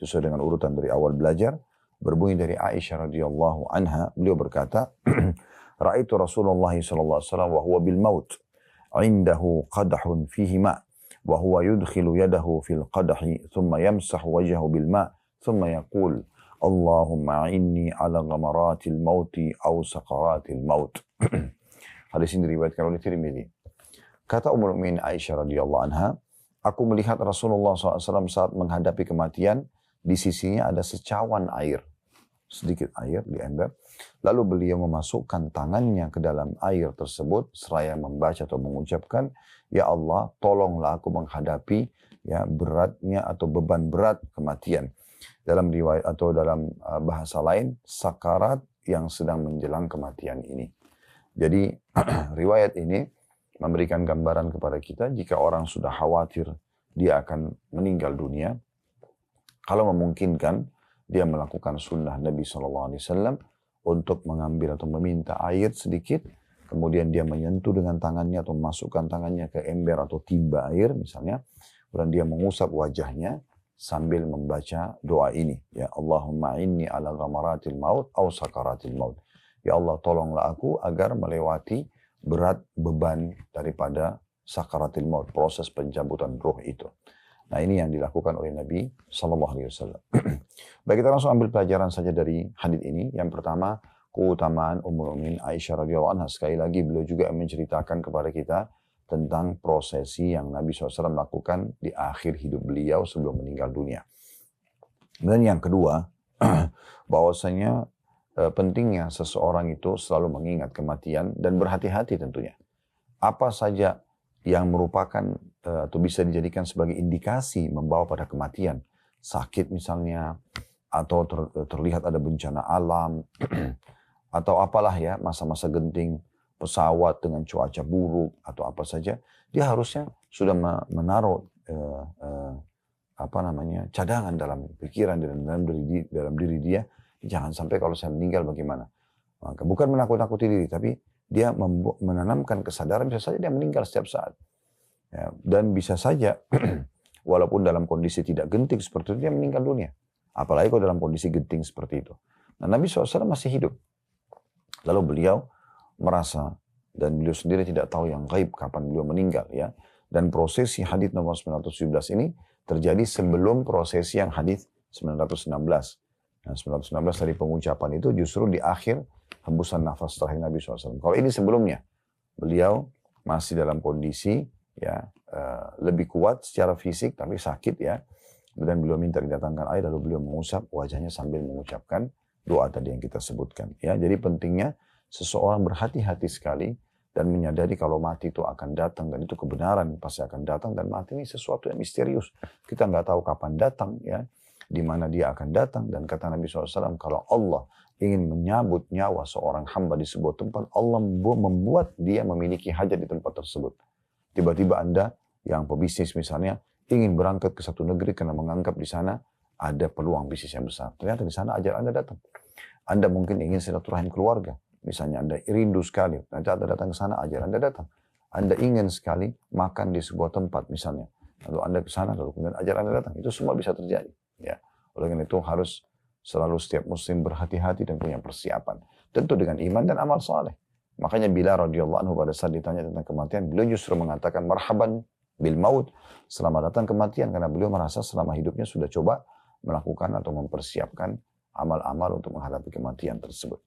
sesuai dengan urutan dari awal belajar, berbunyi dari Aisyah radhiyallahu anha, beliau berkata, Ra'aitu Rasulullah sallallahu alaihi wasallam wa huwa bil maut, indahu qadahun fihi ma', wa huwa yudkhilu yadahu fil qadahi, thumma yamsahu wajhahu bil ma', thumma yaqul, Allahumma inni ala ghamaratil mauti aw sakaratil maut. Hadis ini diriwayatkan oleh Tirmidzi. Kata Ummul Mukminin Aisyah radhiyallahu anha, aku melihat Rasulullah SAW saat menghadapi kematian, di sisinya ada secawan air, sedikit air di ember. Lalu beliau memasukkan tangannya ke dalam air tersebut, seraya membaca atau mengucapkan, Ya Allah, tolonglah aku menghadapi ya beratnya atau beban berat kematian. Dalam riwayat atau dalam bahasa lain, sakarat yang sedang menjelang kematian ini. Jadi riwayat ini memberikan gambaran kepada kita jika orang sudah khawatir dia akan meninggal dunia, kalau memungkinkan dia melakukan sunnah Nabi SAW untuk mengambil atau meminta air sedikit, kemudian dia menyentuh dengan tangannya atau memasukkan tangannya ke ember atau timba air misalnya, kemudian dia mengusap wajahnya sambil membaca doa ini, ya Allahumma inni ala ghamaratil maut aw sakaratil maut. Ya Allah, tolonglah aku agar melewati berat beban daripada sakaratil maut, proses pencabutan ruh itu. Nah, ini yang dilakukan oleh Nabi SAW. Baik, kita langsung ambil pelajaran saja dari hadits ini. Yang pertama, keutamaan Ummul Mukminin Aisyah radhiyallahu anha. Sekali lagi beliau juga menceritakan kepada kita tentang prosesi yang Nabi SAW lakukan di akhir hidup beliau sebelum meninggal dunia. Dan yang kedua, bahwasanya pentingnya seseorang itu selalu mengingat kematian dan berhati-hati tentunya. Apa saja yang merupakan atau bisa dijadikan sebagai indikasi membawa pada kematian. Sakit misalnya, atau terlihat ada bencana alam, atau apalah ya, masa-masa genting, pesawat dengan cuaca buruk, atau apa saja. Dia harusnya sudah menaruh cadangan dalam pikiran dan dalam diri dia. Jangan sampai kalau saya meninggal bagaimana. Maka bukan menakut-nakuti diri, tapi dia menanamkan kesadaran bisa saja dia meninggal setiap saat. Ya, dan bisa saja walaupun dalam kondisi tidak genting seperti itu dia meninggal dunia. Apalagi kalau dalam kondisi genting seperti itu. Nah, Nabi SAW masih hidup. Lalu beliau merasa dan beliau sendiri tidak tahu yang gaib kapan beliau meninggal ya. Dan prosesi hadits nomor 917 ini terjadi sebelum prosesi yang hadits 916. Nah, 916 dari pengucapan itu justru di akhir hembusan nafas terakhir Nabi SAW. Kalau ini sebelumnya, beliau masih dalam kondisi ya lebih kuat secara fisik tapi sakit ya. Dan beliau minta didatangkan air, lalu beliau mengusap wajahnya sambil mengucapkan doa tadi yang kita sebutkan. Ya, jadi pentingnya seseorang berhati-hati sekali dan menyadari kalau mati itu akan datang dan itu kebenaran pasti akan datang, dan mati ini sesuatu yang misterius. Kita nggak tahu kapan datang ya. Di mana dia akan datang, dan kata Nabi SAW, kalau Allah ingin menyabut nyawa seorang hamba di sebuah tempat, Allah membuat dia memiliki hajat di tempat tersebut. Tiba-tiba Anda yang pebisnis misalnya ingin berangkat ke satu negeri karena menganggap di sana ada peluang bisnis yang besar. Ternyata di sana ajal Anda datang. Anda mungkin ingin silaturahim keluarga, misalnya Anda rindu sekali, nanti Anda datang ke sana, ajal Anda datang. Anda ingin sekali makan di sebuah tempat misalnya, lalu Anda ke sana, lalu kemudian ajal Anda datang. Itu semua bisa terjadi. Ya, oleh karena itu harus selalu setiap muslim berhati-hati dan punya persiapan. Tentu dengan iman dan amal saleh. Makanya Bilal radhiyallahu anhu pada saat ditanya tentang kematian, beliau justru mengatakan marhaban bil maut, selamat datang kematian, karena beliau merasa selama hidupnya sudah coba melakukan atau mempersiapkan amal-amal untuk menghadapi kematian tersebut.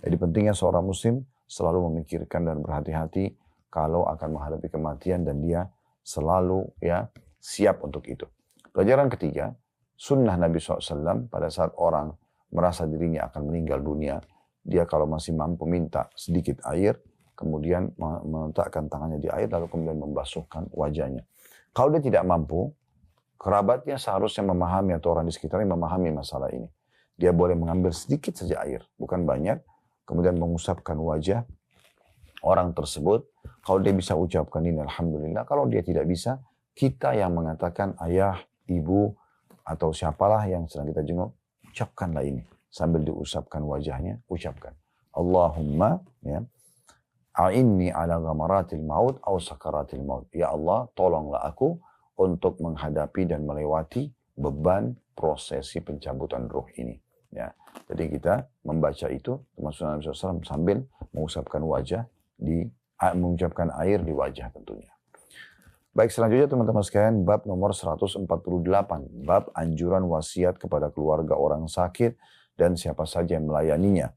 Jadi pentingnya seorang muslim selalu memikirkan dan berhati-hati kalau akan menghadapi kematian, dan dia selalu ya siap untuk itu. Pelajaran ketiga, sunnah Nabi SAW pada saat orang merasa dirinya akan meninggal dunia, dia kalau masih mampu minta sedikit air, kemudian meletakkan tangannya di air, lalu kemudian membasuhkan wajahnya. Kalau dia tidak mampu, kerabatnya seharusnya memahami atau orang di sekitarnya memahami masalah ini. Dia boleh mengambil sedikit saja air, bukan banyak, kemudian mengusapkan wajah orang tersebut. Kalau dia bisa ucapkan ini, alhamdulillah. Kalau dia tidak bisa, kita yang mengatakan ayah, ibu, atau siapalah yang sedang kita jenguk, ucapkanlah ini. Sambil diusapkan wajahnya, ucapkan. Allahumma ya, a'inni ala ghamaratil maut au sakaratil maut. Ya Allah, tolonglah aku untuk menghadapi dan melewati beban prosesi pencabutan ruh ini. Ya. Jadi kita membaca itu, termasuk Nabi SAW sambil mengusapkan wajah, mengucapkan air di wajah tentunya. Baik, selanjutnya teman-teman sekalian, bab nomor 148. Bab anjuran wasiat kepada keluarga orang sakit dan siapa saja yang melayaninya.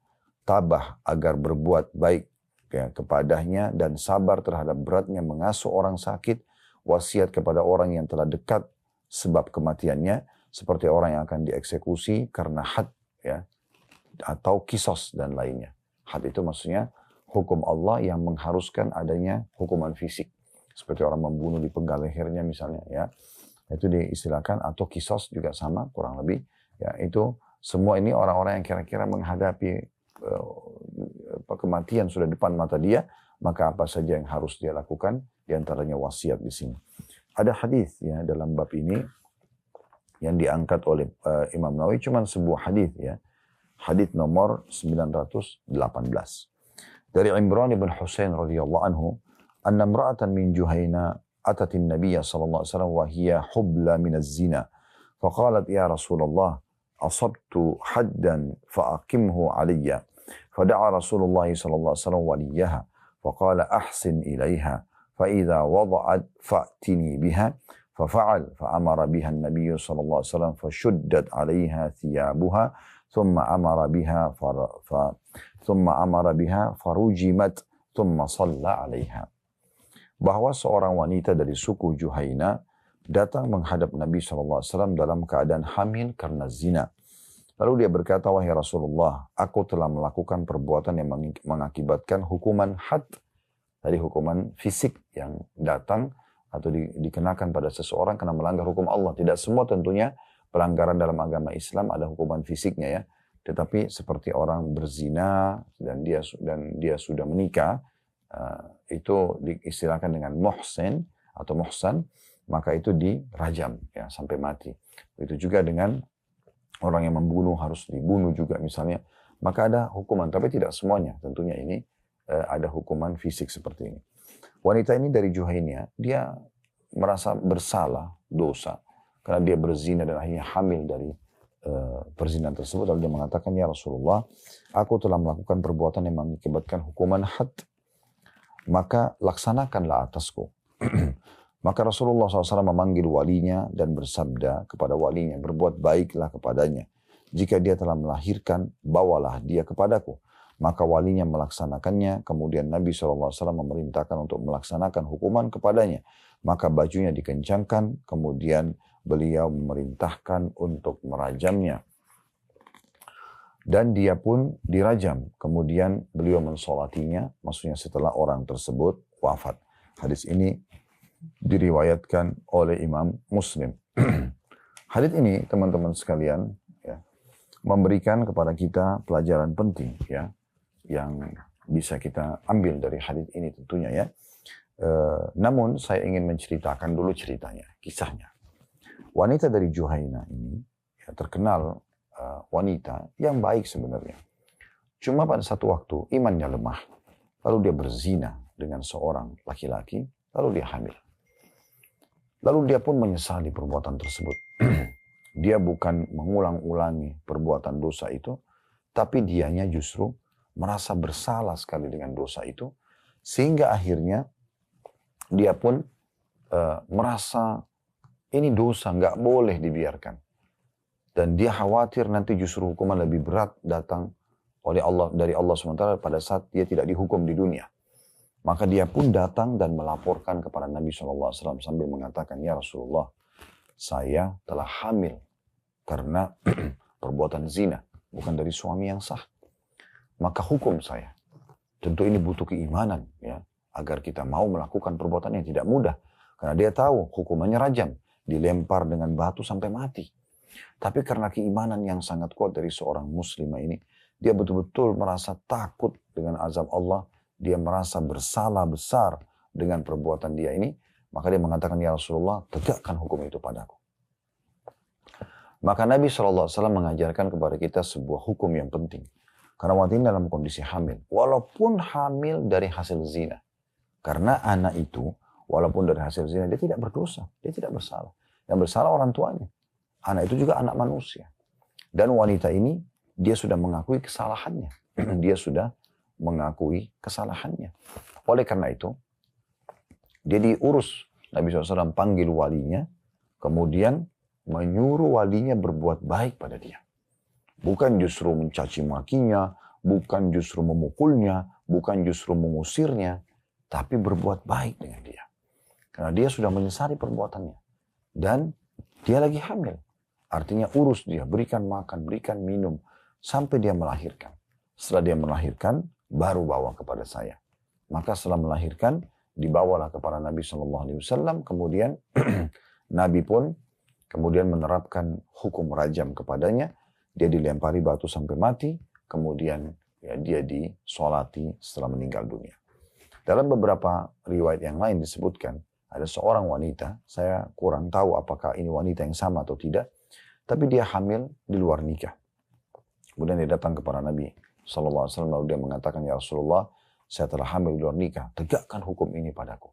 Tabah agar berbuat baik ya, kepadanya dan sabar terhadap beratnya mengasuh orang sakit, wasiat kepada orang yang telah dekat sebab kematiannya, seperti orang yang akan dieksekusi karena had ya, atau kisos dan lainnya. Had itu maksudnya hukum Allah yang mengharuskan adanya hukuman fisik, seperti orang membunuh dipenggal lehernya misalnya ya, itu diistilahkan, atau kisos juga sama kurang lebih ya. Itu semua ini orang-orang yang kira-kira menghadapi kematian sudah depan mata dia, maka apa saja yang harus dia lakukan, diantaranya wasiat di sini. Ada hadis ya dalam bab ini yang diangkat oleh Imam Nawawi, cuman sebuah hadis ya, hadis nomor 918 dari Imran bin Husain radhiyallahu anhu, anna imra'atan min Juhayna atatin Nabiy sallallahu alaihi wasallam wa hiya hubla min az-zina, faqalat ya Rasulullah asabtu haddan fa'aqimhu alayya. فدعا رسول الله صلى الله عليه وسلم وليها فقال أحسن إليها فإذا وضعت فأتني بها ففعل فأمر بها النبي صلى الله عليه وسلم فشدت عليها ثيابها ثم أمر بها فرجمت ثم صلى عليها. Bahwa seorang wanita dari suku Juhayna datang menghadap Nabi SAW dalam keadaan hamil karena zina. Lalu dia berkata, wahai Rasulullah, aku telah melakukan perbuatan yang mengakibatkan hukuman had, tadi hukuman fisik yang datang atau dikenakan pada seseorang karena melanggar hukum Allah. Tidak semua tentunya pelanggaran dalam agama Islam ada hukuman fisiknya ya. Tetapi seperti orang berzina dan dia sudah menikah, itu diistilahkan dengan muhsin atau muhsan, maka itu dirajam ya sampai mati. Begitu juga dengan orang yang membunuh harus dibunuh juga misalnya, maka ada hukuman, tapi tidak semuanya. Tentunya ini ada hukuman fisik seperti ini. Wanita ini dari Juhayna, dia merasa bersalah, dosa, karena dia berzina dan akhirnya hamil dari perzinahan tersebut. Lalu dia mengatakan, ya Rasulullah, aku telah melakukan perbuatan yang mengakibatkan hukuman had, maka laksanakanlah atasku. Maka Rasulullah SAW memanggil walinya dan bersabda kepada walinya, berbuat baiklah kepadanya. Jika dia telah melahirkan, bawalah dia kepadaku. Maka walinya melaksanakannya, kemudian Nabi SAW memerintahkan untuk melaksanakan hukuman kepadanya. Maka bajunya dikencangkan, kemudian beliau memerintahkan untuk merajamnya. Dan dia pun dirajam, kemudian beliau mensolatinya, maksudnya setelah orang tersebut wafat. Hadis ini diriwayatkan oleh Imam Muslim. Hadis ini teman-teman sekalian ya, memberikan kepada kita pelajaran penting ya, yang bisa kita ambil dari hadis ini tentunya ya. Namun saya ingin menceritakan dulu ceritanya, kisahnya. Wanita dari Juhayna ini ya, terkenal wanita yang baik sebenarnya. Cuma pada satu waktu imannya lemah, lalu dia berzina dengan seorang laki-laki, lalu dia hamil. Lalu dia pun menyesali perbuatan tersebut. Dia bukan mengulang-ulangi perbuatan dosa itu, tapi dianya justru merasa bersalah sekali dengan dosa itu, sehingga akhirnya dia pun merasa ini dosa, nggak boleh dibiarkan. Dan dia khawatir nanti justru hukuman lebih berat datang oleh Allah dari Allah SWT pada saat dia tidak dihukum di dunia. Maka dia pun datang dan melaporkan kepada Nabi SAW sambil mengatakan, ya Rasulullah, saya telah hamil karena perbuatan zina, bukan dari suami yang sah. Maka hukum saya. Tentu ini butuh keimanan ya, agar kita mau melakukan perbuatan yang tidak mudah. Karena dia tahu hukumannya rajam, dilempar dengan batu sampai mati. Tapi karena keimanan yang sangat kuat dari seorang muslimah ini, dia betul-betul merasa takut dengan azab Allah. Dia merasa bersalah besar dengan perbuatan dia ini. Maka dia mengatakan, ya Rasulullah, tegakkan hukum itu padaku. Maka Nabi SAW mengajarkan kepada kita sebuah hukum yang penting. Karena wanita ini dalam kondisi hamil. Walaupun hamil dari hasil zina. Karena anak itu, walaupun dari hasil zina, dia tidak berdosa. Dia tidak bersalah. Yang bersalah orang tuanya. Anak itu juga anak manusia. Dan wanita ini, dia sudah mengakui kesalahannya. Dia sudah mengakui kesalahannya. Oleh karena itu, dia diurus. Nabi SAW panggil walinya, kemudian menyuruh walinya berbuat baik pada dia. Bukan justru mencaci makinya, bukan justru memukulnya, bukan justru mengusirnya, tapi berbuat baik dengan dia. Karena dia sudah menyesali perbuatannya. Dan dia lagi hamil. Artinya urus dia, berikan makan, berikan minum, sampai dia melahirkan. Setelah dia melahirkan, baru bawa kepada saya. Maka setelah melahirkan, dibawalah kepada Nabi SAW, kemudian Nabi pun kemudian menerapkan hukum rajam kepadanya. Dia dilempari batu sampai mati, kemudian ya, dia disolati setelah meninggal dunia. Dalam beberapa riwayat yang lain disebutkan, ada seorang wanita, saya kurang tahu apakah ini wanita yang sama atau tidak, tapi dia hamil di luar nikah. Kemudian dia datang kepada Nabi SAW, lalu dia mengatakan, ya Rasulullah, saya telah hamil di luar nikah, tegakkan hukum ini padaku.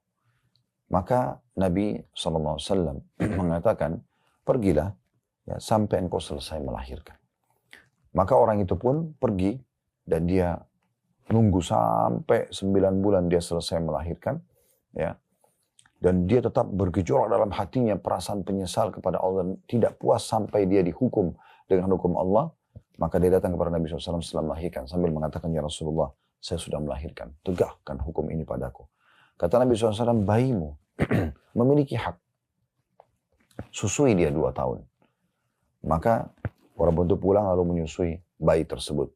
Maka Nabi SAW mengatakan, pergilah ya, sampai engkau selesai melahirkan. Maka orang itu pun pergi dan dia nunggu sampai 9 bulan dia selesai melahirkan. Ya. Dan dia tetap bergejolak dalam hatinya perasaan penyesal kepada Allah. Tidak puas sampai dia dihukum dengan hukum Allah. Maka dia datang kepada Nabi SAW setelah melahirkan. Sambil mengatakan, ya Rasulullah, saya sudah melahirkan. Tegakkan hukum ini padaku. Kata Nabi SAW, bayimu memiliki hak. Susui dia 2 tahun. Maka orang itu pulang lalu menyusui bayi tersebut.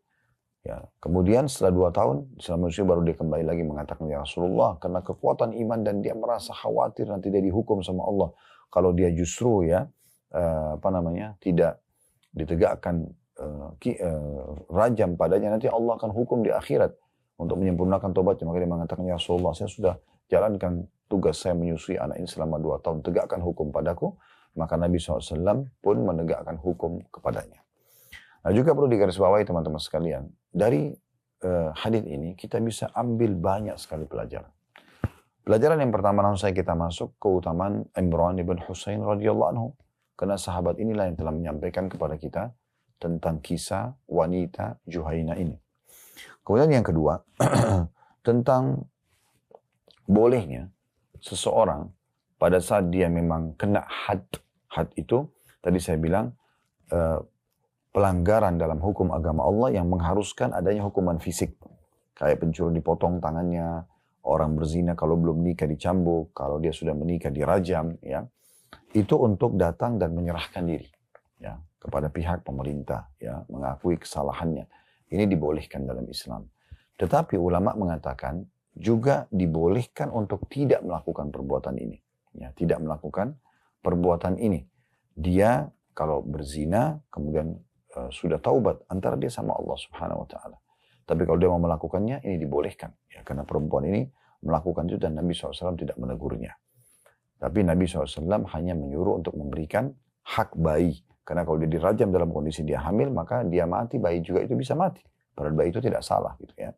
Ya. Kemudian setelah 2 tahun, setelah menyusui baru dia kembali lagi mengatakan, ya Rasulullah, karena kekuatan iman dan dia merasa khawatir nanti dia dihukum sama Allah. Kalau dia justru ya, tidak ditegakkan rajam padanya, nanti Allah akan hukum di akhirat untuk menyempurnakan tobatnya. Maka dia mengatakan, ya Rasulullah, saya sudah jalankan tugas saya menyusui anak ini selama 2 tahun, tegakkan hukum padaku. Maka Nabi SAW pun menegakkan hukum kepadanya. Nah juga perlu digarisbawahi teman-teman sekalian, dari hadis ini kita bisa ambil banyak sekali pelajaran. Pelajaran yang pertama langsung kita masuk keutamaan Imran ibn Husain radhiyallahu anhu. Karena sahabat inilah yang telah menyampaikan kepada kita tentang kisah wanita Juhaina ini. Kemudian yang kedua, tentang bolehnya seseorang pada saat dia memang kena had itu, tadi saya bilang, pelanggaran dalam hukum agama Allah yang mengharuskan adanya hukuman fisik. Kayak pencuri dipotong tangannya, orang berzina kalau belum nikah dicambuk, kalau dia sudah menikah dirajam, ya. Itu untuk datang dan menyerahkan diri, ya, kepada pihak pemerintah, ya, mengakui kesalahannya. Ini dibolehkan dalam Islam. Tetapi ulama mengatakan juga dibolehkan untuk tidak melakukan perbuatan ini, ya, tidak melakukan perbuatan ini. Dia kalau berzina kemudian sudah taubat antara dia sama Allah Subhanahu wa taala. Tapi kalau dia mau melakukannya, ini dibolehkan, ya, karena perempuan ini melakukan itu dan Nabi SAW tidak menegurnya. Tapi Nabi SAW hanya menyuruh untuk memberikan hak bayi. Karena kalau dia dirajam dalam kondisi dia hamil, maka dia mati, bayi juga itu bisa mati. Padahal bayi itu tidak salah, gitu ya.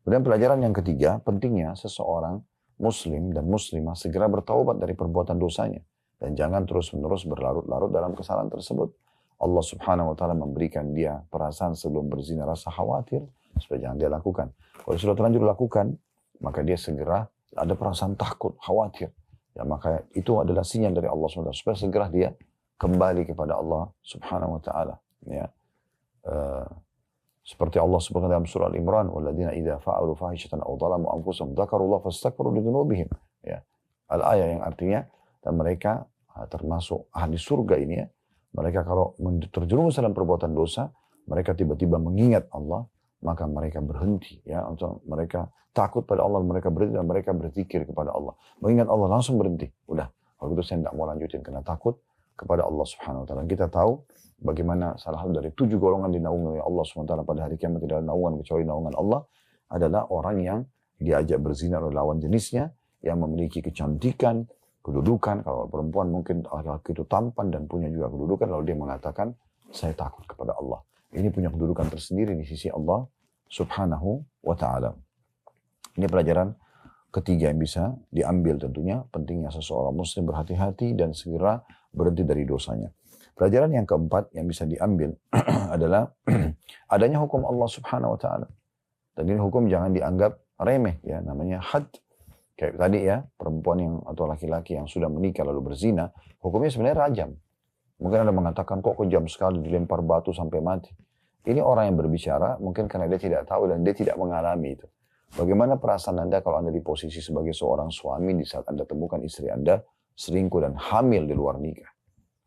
Kemudian pelajaran yang ketiga, pentingnya seseorang muslim dan muslimah segera bertaubat dari perbuatan dosanya. Dan jangan terus-menerus berlarut-larut dalam kesalahan tersebut. Allah Subhanahu wa taala memberikan dia perasaan sebelum berzina rasa khawatir supaya jangan dia lakukan. Kalau sudah terlanjur lakukan, maka dia segera ada perasaan takut, khawatir. Ya, maka itu adalah sinyal dari Allah SWT supaya segera dia kembali kepada Allah Subhanahu wa taala, ya. Seperti Allah sebutkan dalam surah Al-Imran, "Walladzina idza fa'alu fahishatan aw dhalamu anfusahum dzakarullaha fastakbaru li dzunubihim." Ya. Al-ayat yang artinya dan mereka termasuk ahli surga ini, ya. Mereka kalau terjerumus dalam perbuatan dosa, mereka tiba-tiba mengingat Allah, maka mereka berhenti, ya, untuk mereka takut pada Allah, mereka berhenti dan mereka berzikir kepada Allah. Mengingat Allah langsung berhenti. Udah, kalau gitu saya tidak mau lanjutin karena takut kepada Allah Subhanahu wa taala. Kita tahu bagaimana salah satu dari 7 golongan dinaungi oleh Allah Subhanahu wa taala pada hari kiamat, tidak ada naungan kecuali naungan Allah, adalah orang yang diajak berzina oleh lawan jenisnya, yang memiliki kecantikan, kedudukan. Kalau perempuan mungkin laki-laki itu tampan dan punya juga kedudukan, lalu dia mengatakan, saya takut kepada Allah. ini punya kedudukan tersendiri di sisi Allah Subhanahu wa Ta'ala. Ini pelajaran ketiga yang bisa diambil tentunya, pentingnya seseorang muslim berhati-hati dan segera berhenti dari dosanya. Pelajaran yang keempat yang bisa diambil adalah adanya hukum Allah Subhanahu wa Ta'ala. Dan ini hukum jangan dianggap remeh, ya, namanya had. Kayak tadi ya, perempuan yang atau laki-laki yang sudah menikah lalu berzina, hukumnya sebenarnya rajam. Mungkin Anda mengatakan, kok kejam sekali dilempar batu sampai mati. Ini orang yang berbicara, mungkin karena dia tidak tahu dan dia tidak mengalami itu. Bagaimana perasaan Anda kalau Anda di posisi sebagai seorang suami di saat Anda temukan istri Anda selingkuh dan hamil di luar nikah?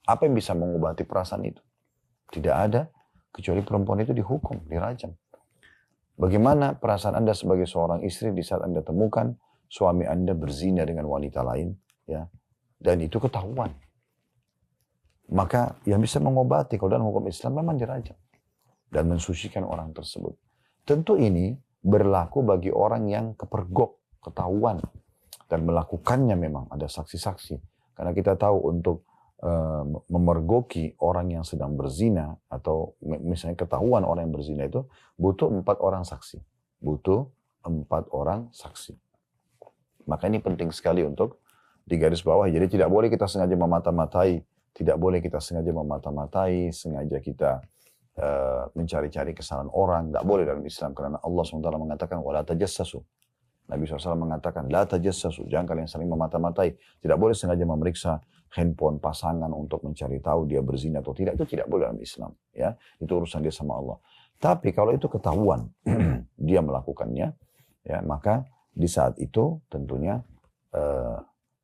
Apa yang bisa mengobati perasaan itu? Tidak ada, kecuali perempuan itu dihukum, dirajam. Bagaimana perasaan Anda sebagai seorang istri di saat Anda temukan suami Anda berzina dengan wanita lain, ya, dan itu ketahuan. Maka yang bisa mengobati kalau dalam hukum Islam memang dirajam dan mensucikan orang tersebut. Tentu ini berlaku bagi orang yang kepergok, ketahuan, dan melakukannya memang ada saksi-saksi. Karena kita tahu untuk memergoki orang yang sedang berzina atau misalnya ketahuan orang yang berzina itu butuh 4 orang saksi. Butuh 4 orang saksi. Maka ini penting sekali untuk digaris bawah. Jadi tidak boleh kita sengaja memata-matai, tidak boleh kita sengaja memata-matai, sengaja kita mencari-cari kesalahan orang. Tidak boleh dalam Islam karena Allah SWT mengatakan wala tajassasu. Nabi SAW mengatakan la tajassasu, jangan kalian saling memata-matai. Tidak boleh sengaja memeriksa handphone pasangan untuk mencari tahu dia berzina atau tidak, itu tidak boleh dalam Islam, ya. Itu urusan dia sama Allah. Tapi kalau itu ketahuan dia melakukannya, ya, maka di saat itu tentunya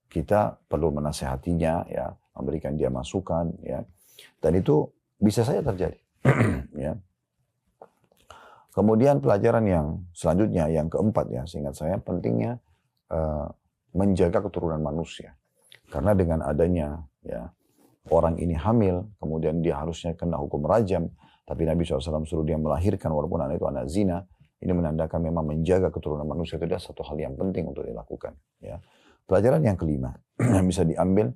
kita perlu menasehatinya, ya, memberikan dia masukan, ya. Dan itu bisa saja terjadi, ya. Kemudian pelajaran yang selanjutnya, yang keempat, ya, seingat saya pentingnya menjaga keturunan manusia. Karena dengan adanya, ya, orang ini hamil, kemudian dia harusnya kena hukum rajam, tapi Nabi SAW suruh dia melahirkan walaupun anak itu anak zina, ini menandakan memang menjaga keturunan manusia itu adalah satu hal yang penting untuk dilakukan. Ya. Pelajaran yang kelima yang bisa diambil,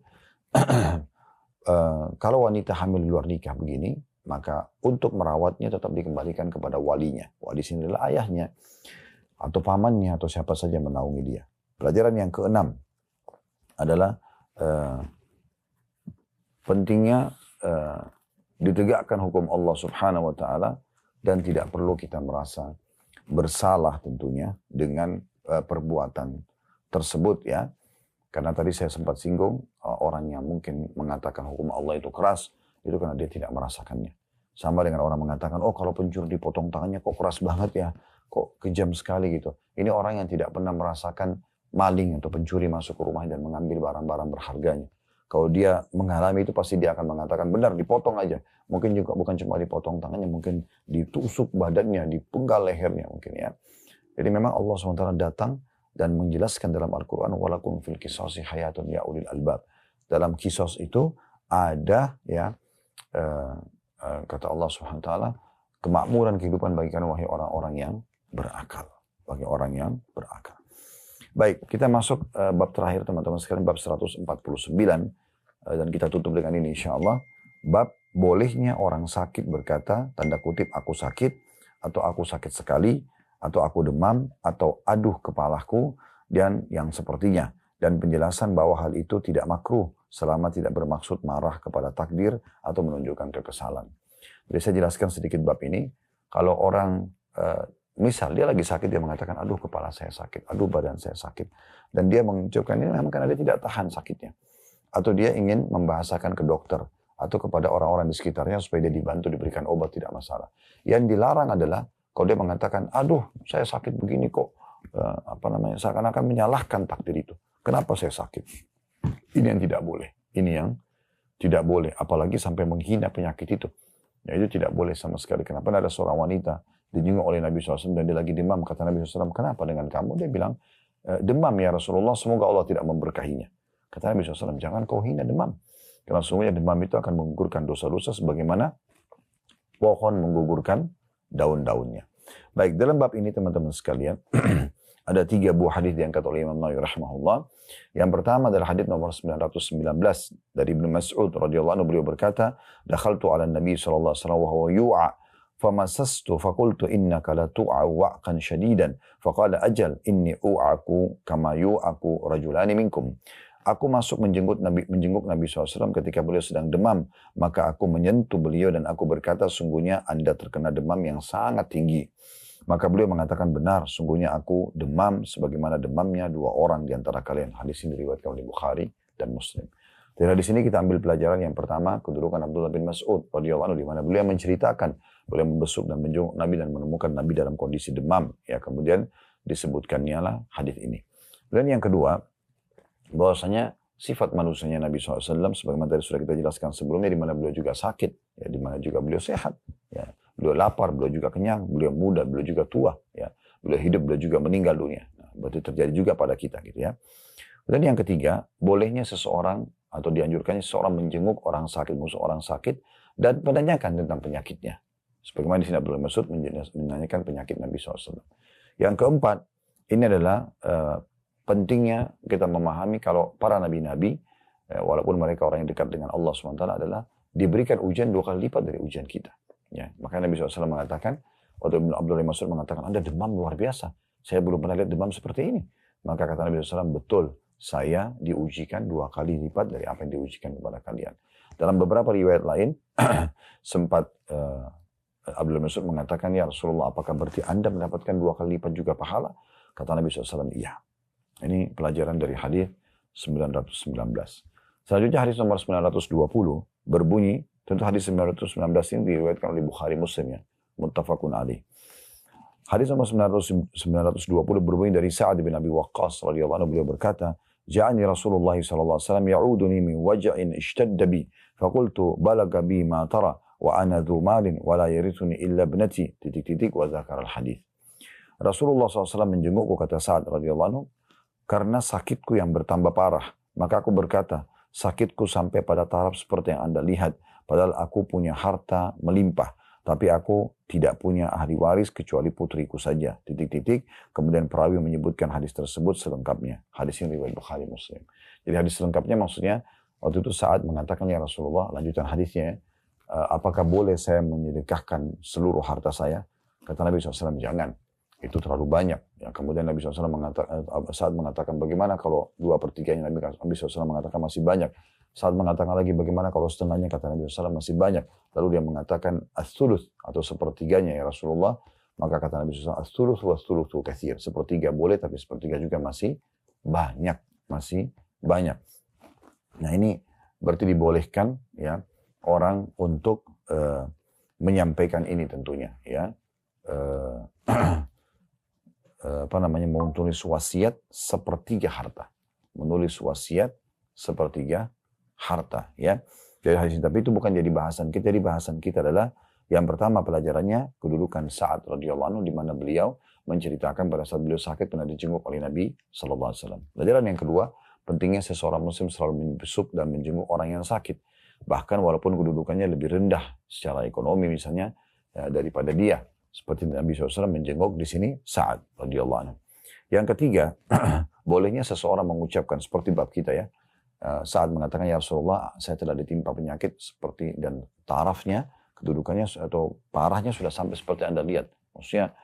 kalau wanita hamil di luar nikah begini, maka untuk merawatnya tetap dikembalikan kepada walinya. Wali sini adalah ayahnya, atau pamannya, atau siapa saja menaungi dia. Pelajaran yang keenam adalah pentingnya ditegakkan hukum Allah Subhanahu wa Ta'ala dan tidak perlu kita merasa bersalah tentunya dengan perbuatan tersebut, ya. Karena tadi saya sempat singgung orang yang mungkin mengatakan hukum Allah itu keras, itu karena dia tidak merasakannya. Sama dengan orang mengatakan, oh kalau pencuri dipotong tangannya kok keras banget ya, kok kejam sekali gitu. Ini orang yang tidak pernah merasakan maling atau pencuri masuk ke rumah dan mengambil barang-barang berharganya. Kalau dia mengalami itu pasti dia akan mengatakan benar dipotong aja. Mungkin juga bukan cuma dipotong tangannya, mungkin ditusuk badannya, dipenggal lehernya mungkin, ya. Jadi memang Allah SWT datang dan menjelaskan dalam Al-Quran walakum fil qisasi hayatun ya ulil albab. Dalam kisos itu ada, ya, kata Allah SWT, kemakmuran kehidupan bagi kalian wahai orang-orang yang berakal. Bagi orang yang berakal. Baik, kita masuk bab terakhir teman-teman sekalian, bab 149, dan kita tutup dengan ini insyaAllah. Bab bolehnya orang sakit berkata, tanda kutip, aku sakit, atau aku sakit sekali, atau aku demam, atau aduh kepalaku, dan yang sepertinya. Dan penjelasan bahwa hal itu tidak makruh, selama tidak bermaksud marah kepada takdir, atau menunjukkan kekesalan. Jadi saya jelaskan sedikit bab ini. Kalau orang misal dia lagi sakit, dia mengatakan, aduh kepala saya sakit, aduh badan saya sakit. Dan dia mengucapkan ini memang karena dia tidak tahan sakitnya. Atau dia ingin membahasakan ke dokter, atau kepada orang-orang di sekitarnya supaya dia dibantu, diberikan obat, tidak masalah. Yang dilarang adalah, kalau dia mengatakan, aduh saya sakit begini kok, seakan-akan menyalahkan takdir itu. Kenapa saya sakit? Ini yang tidak boleh. Ini yang tidak boleh. Apalagi sampai menghina penyakit itu. Ya, itu tidak boleh sama sekali. Kenapa ada seorang wanita dijenguk oleh Nabi SAW dan dia lagi demam. Kata Nabi SAW, kenapa dengan kamu? Dia bilang, demam ya Rasulullah, semoga Allah tidak memberkahinya. Kata Nabi SAW, jangan kau hina demam. Karena sungguhnya demam itu akan menggugurkan dosa-dosa sebagaimana pohon menggugurkan daun-daunnya. Baik, dalam bab ini teman-teman sekalian, ada 3 buah hadis diangkat oleh Imam Nawawi rahimahullah. Yang pertama adalah hadis nomor 919 dari Ibnu Mas'ud radhiyallahu anhu, beliau berkata, "Dakhaltu 'ala Nabi sallallahu alaihi wasallam wa huwa yu'a فمسست فقلت إنك لتوعى وعقا شديدا فقال أجل إني أوعك كما يوعك رجلان منكم. Aku masuk menjenguk Nabi SAW ketika beliau sedang demam. Maka aku menyentuh beliau dan aku berkata, sungguhnya Anda terkena demam yang sangat tinggi. Maka beliau mengatakan, benar, sungguhnya aku demam sebagaimana demamnya dua orang di antara kalian. Hadis ini diriwayatkan oleh Bukhari dan Muslim. Dari di sini kita ambil pelajaran yang pertama, kedudukan Abdullah bin Mas'ud radhiyallahu anhu, di mana beliau menceritakan, beliau membesuk dan menjenguk Nabi dan menemukan Nabi dalam kondisi demam. Ya, kemudian disebutkannya lah hadis ini. Dan yang kedua, bahwasanya sifat manusianya Nabi SAW, sebagaimana tadi sudah kita jelaskan sebelumnya, di mana beliau juga sakit, ya, di mana juga beliau sehat, ya, beliau lapar, beliau juga kenyang, beliau muda, beliau juga tua, ya, beliau hidup, beliau juga meninggal dunia. Nah, berarti terjadi juga pada kita, gitu ya. Dan yang ketiga, bolehnya seseorang atau dianjurkannya seseorang menjenguk orang sakit, musuh orang sakit, dan menanyakan tentang penyakitnya. Sebagaimana di sini Abdullah bin Mas'ud menanyakan penyakit Nabi SAW. Yang keempat, ini adalah pentingnya kita memahami kalau para nabi-nabi, walaupun mereka orang yang dekat dengan Allah SWT, adalah diberikan ujian 2 kali lipat dari ujian kita. Ya, makanya Nabi SAW mengatakan, waktu Abdullah bin Mas'ud mengatakan, Anda demam luar biasa. Saya belum pernah lihat demam seperti ini. Maka kata Nabi SAW, betul, saya diujikan 2 kali lipat dari apa yang diujikan kepada kalian. Dalam beberapa riwayat lain, sempat Abdullah bin Mas'ud mengatakan, ya Rasulullah, apakah berarti Anda mendapatkan 2 kali lipat juga pahala? Kata Nabi SAW, iya. Ini pelajaran dari hadis 919. Selanjutnya hadis nomor 920 berbunyi, tentu hadis 919 ini diriwayatkan oleh Bukhari Muslim, ya, muttafaqun alaih. Hadis nomor 920 berbunyi dari Sa'ad bin Abi Waqqas radhiyallahu anhu, beliau berkata, ja'ani Rasulullah sallallahu alaihi wasallam ya'uduni min waj'in ishtadda bi, faqultu balaga bi ma tara wa ana dhu malin wa la yarithuni illa ibnati wa dzakara al-hadis. Rasulullah SAW menjengukku, kata Sa'ad radhiyallahu anhu, karena sakitku yang bertambah parah. Maka aku berkata, sakitku sampai pada taraf seperti yang Anda lihat. Padahal aku punya harta melimpah. Tapi aku tidak punya ahli waris kecuali putriku saja. Kemudian perawi menyebutkan hadis tersebut selengkapnya. Hadis ini riwayat Bukhari Muslim. Jadi hadis selengkapnya maksudnya, waktu itu saat mengatakan, ya Rasulullah, lanjutan hadisnya, apakah boleh saya menyedekahkan seluruh harta saya? Kata Nabi SAW, jangan. Itu terlalu banyak. Ya, kemudian Nabi SAW saat mengatakan bagaimana kalau 2/3-nya, Nabi SAW mengatakan masih banyak. Saat mengatakan lagi bagaimana kalau setengahnya, kata Nabi SAW masih banyak. Lalu dia mengatakan as-thuluth atau 1/3-nya ya Rasulullah. Maka kata Nabi SAW as-thuluth wa as-thuluthu katsir. 1/3 boleh, tapi 1/3 juga masih banyak. Masih banyak. Nah ini berarti dibolehkan ya orang untuk menyampaikan ini tentunya ya. Menulis wasiat 1/3 harta. Menulis wasiat 1/3 harta ya. Jadi hadis ini, tapi itu bukan jadi bahasan kita. Jadi bahasan kita adalah yang pertama pelajarannya kedudukan Sa'ad radhiyallahu anhu, di mana beliau menceritakan pada saat beliau sakit pernah dijenguk oleh Nabi sallallahu alaihi wasallam. Pelajaran yang kedua, pentingnya seseorang muslim selalu membesuk dan menjenguk orang yang sakit. Bahkan walaupun kedudukannya lebih rendah secara ekonomi misalnya ya, daripada dia. Seperti Nabi SAW menjenguk di sini Sa'ad radhiyallahu anhu. Yang ketiga, bolehnya seseorang mengucapkan seperti bab kita ya. Sa'ad mengatakan, ya Rasulullah, saya telah ditimpa penyakit seperti, dan tarafnya, kedudukannya atau parahnya sudah sampai seperti Anda lihat. Maksudnya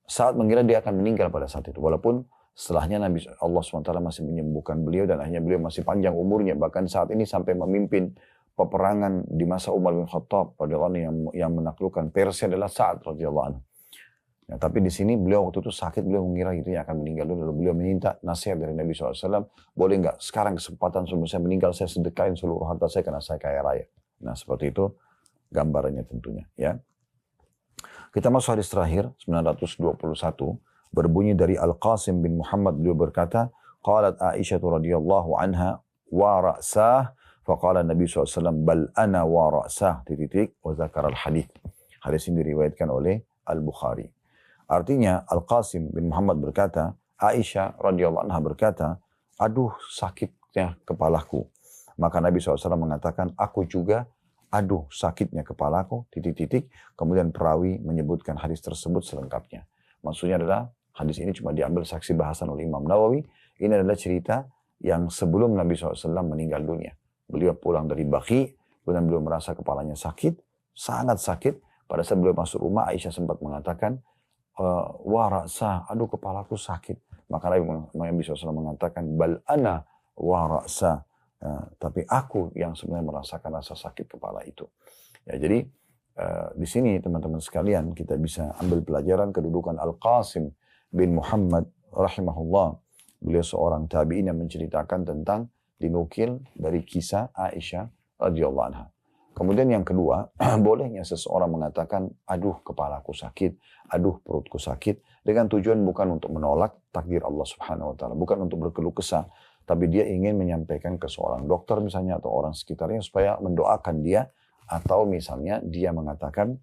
Sa'ad mengira dia akan meninggal pada saat itu. Walaupun setelahnya Allah SWT masih menyembuhkan beliau dan akhirnya beliau masih panjang umurnya. Bahkan saat ini sampai memimpin peperangan di masa Umar bin Khattab radhiyallahu anhu, yang menaklukkan Persia adalah Sa'ad radhiyallahu anhu. Ya, tapi di sini beliau waktu itu sakit, beliau mengira itu yang akan meninggal dulu. Lalu beliau minta nasihat dari Nabi SAW, boleh nggak sekarang kesempatan sebelum saya meninggal saya sedekahin seluruh harta saya karena saya kaya raya. Nah seperti itu gambarannya tentunya. Ya. Kita masuk hadis terakhir 921 berbunyi dari Al-Qasim bin Muhammad, beliau berkata, qalat Aisyah radhiyallahu anha wa ra'sah. Faqala Nabi SAW, bal ana wa ra'sah, wa zakar al-hadith. Hadis ini diriwayatkan oleh Al-Bukhari. Artinya, Al-Qasim bin Muhammad berkata, Aisyah radhiyallahu anha berkata, aduh sakitnya kepalaku. Maka Nabi SAW mengatakan, aku juga, aduh sakitnya kepalaku, Kemudian perawi menyebutkan hadis tersebut selengkapnya. Maksudnya adalah, hadis ini cuma diambil saksi bahasan oleh Imam Nawawi. Ini adalah cerita yang sebelum Nabi SAW meninggal dunia. Beliau pulang dari Baqi, kemudian beliau merasa kepalanya sakit, sangat sakit, pada saat beliau masuk rumah, Aisyah sempat mengatakan, wah ra'sa, aduh kepalaku sakit. Maka Nabi SAW mengatakan, bal ana wah ra'sa. Tapi aku yang sebenarnya merasakan rasa sakit kepala itu. Ya, jadi di sini teman-teman sekalian kita bisa ambil pelajaran kedudukan Al-Qasim bin Muhammad rahimahullah. Beliau seorang tabi'in yang menceritakan tentang dinukil dari kisah Aisyah radhiyallahu anha. Kemudian yang kedua, bolehnya seseorang mengatakan, aduh kepalaku sakit, aduh perutku sakit, dengan tujuan bukan untuk menolak takdir Allah Subhanahu wa taala, bukan untuk berkeluh kesah, tapi dia ingin menyampaikan ke seorang dokter misalnya atau orang sekitarnya supaya mendoakan dia, atau misalnya dia mengatakan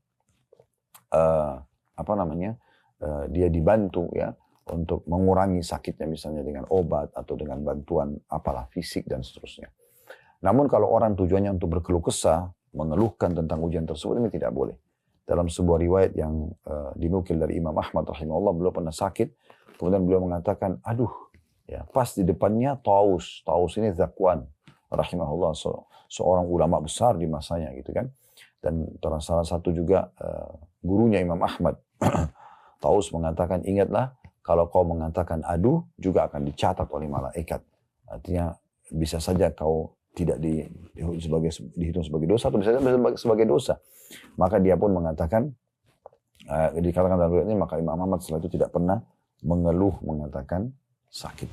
dia dibantu ya untuk mengurangi sakitnya misalnya dengan obat atau dengan bantuan apalah fisik dan seterusnya. Namun kalau orang tujuannya untuk berkeluh kesah, mengeluhkan tentang ujian tersebut, ini tidak boleh. Dalam sebuah riwayat yang dinukil dari Imam Ahmad rahimahullah, beliau pernah sakit, kemudian beliau mengatakan, aduh, ya pas di depannya Taus ini Zakwan rahimahullah, seorang ulama besar di masanya gitu kan, dan salah satu juga gurunya Imam Ahmad. Taus mengatakan, ingatlah kalau kau mengatakan aduh juga akan dicatat oleh malaikat. Artinya bisa saja kau tidak dihitung sebagai dosa atau bisa sebagai dosa. Maka dia pun mengatakan, dikatakan dalam riwayat ini, maka Imam Ahmad setelah itu tidak pernah mengeluh mengatakan sakit.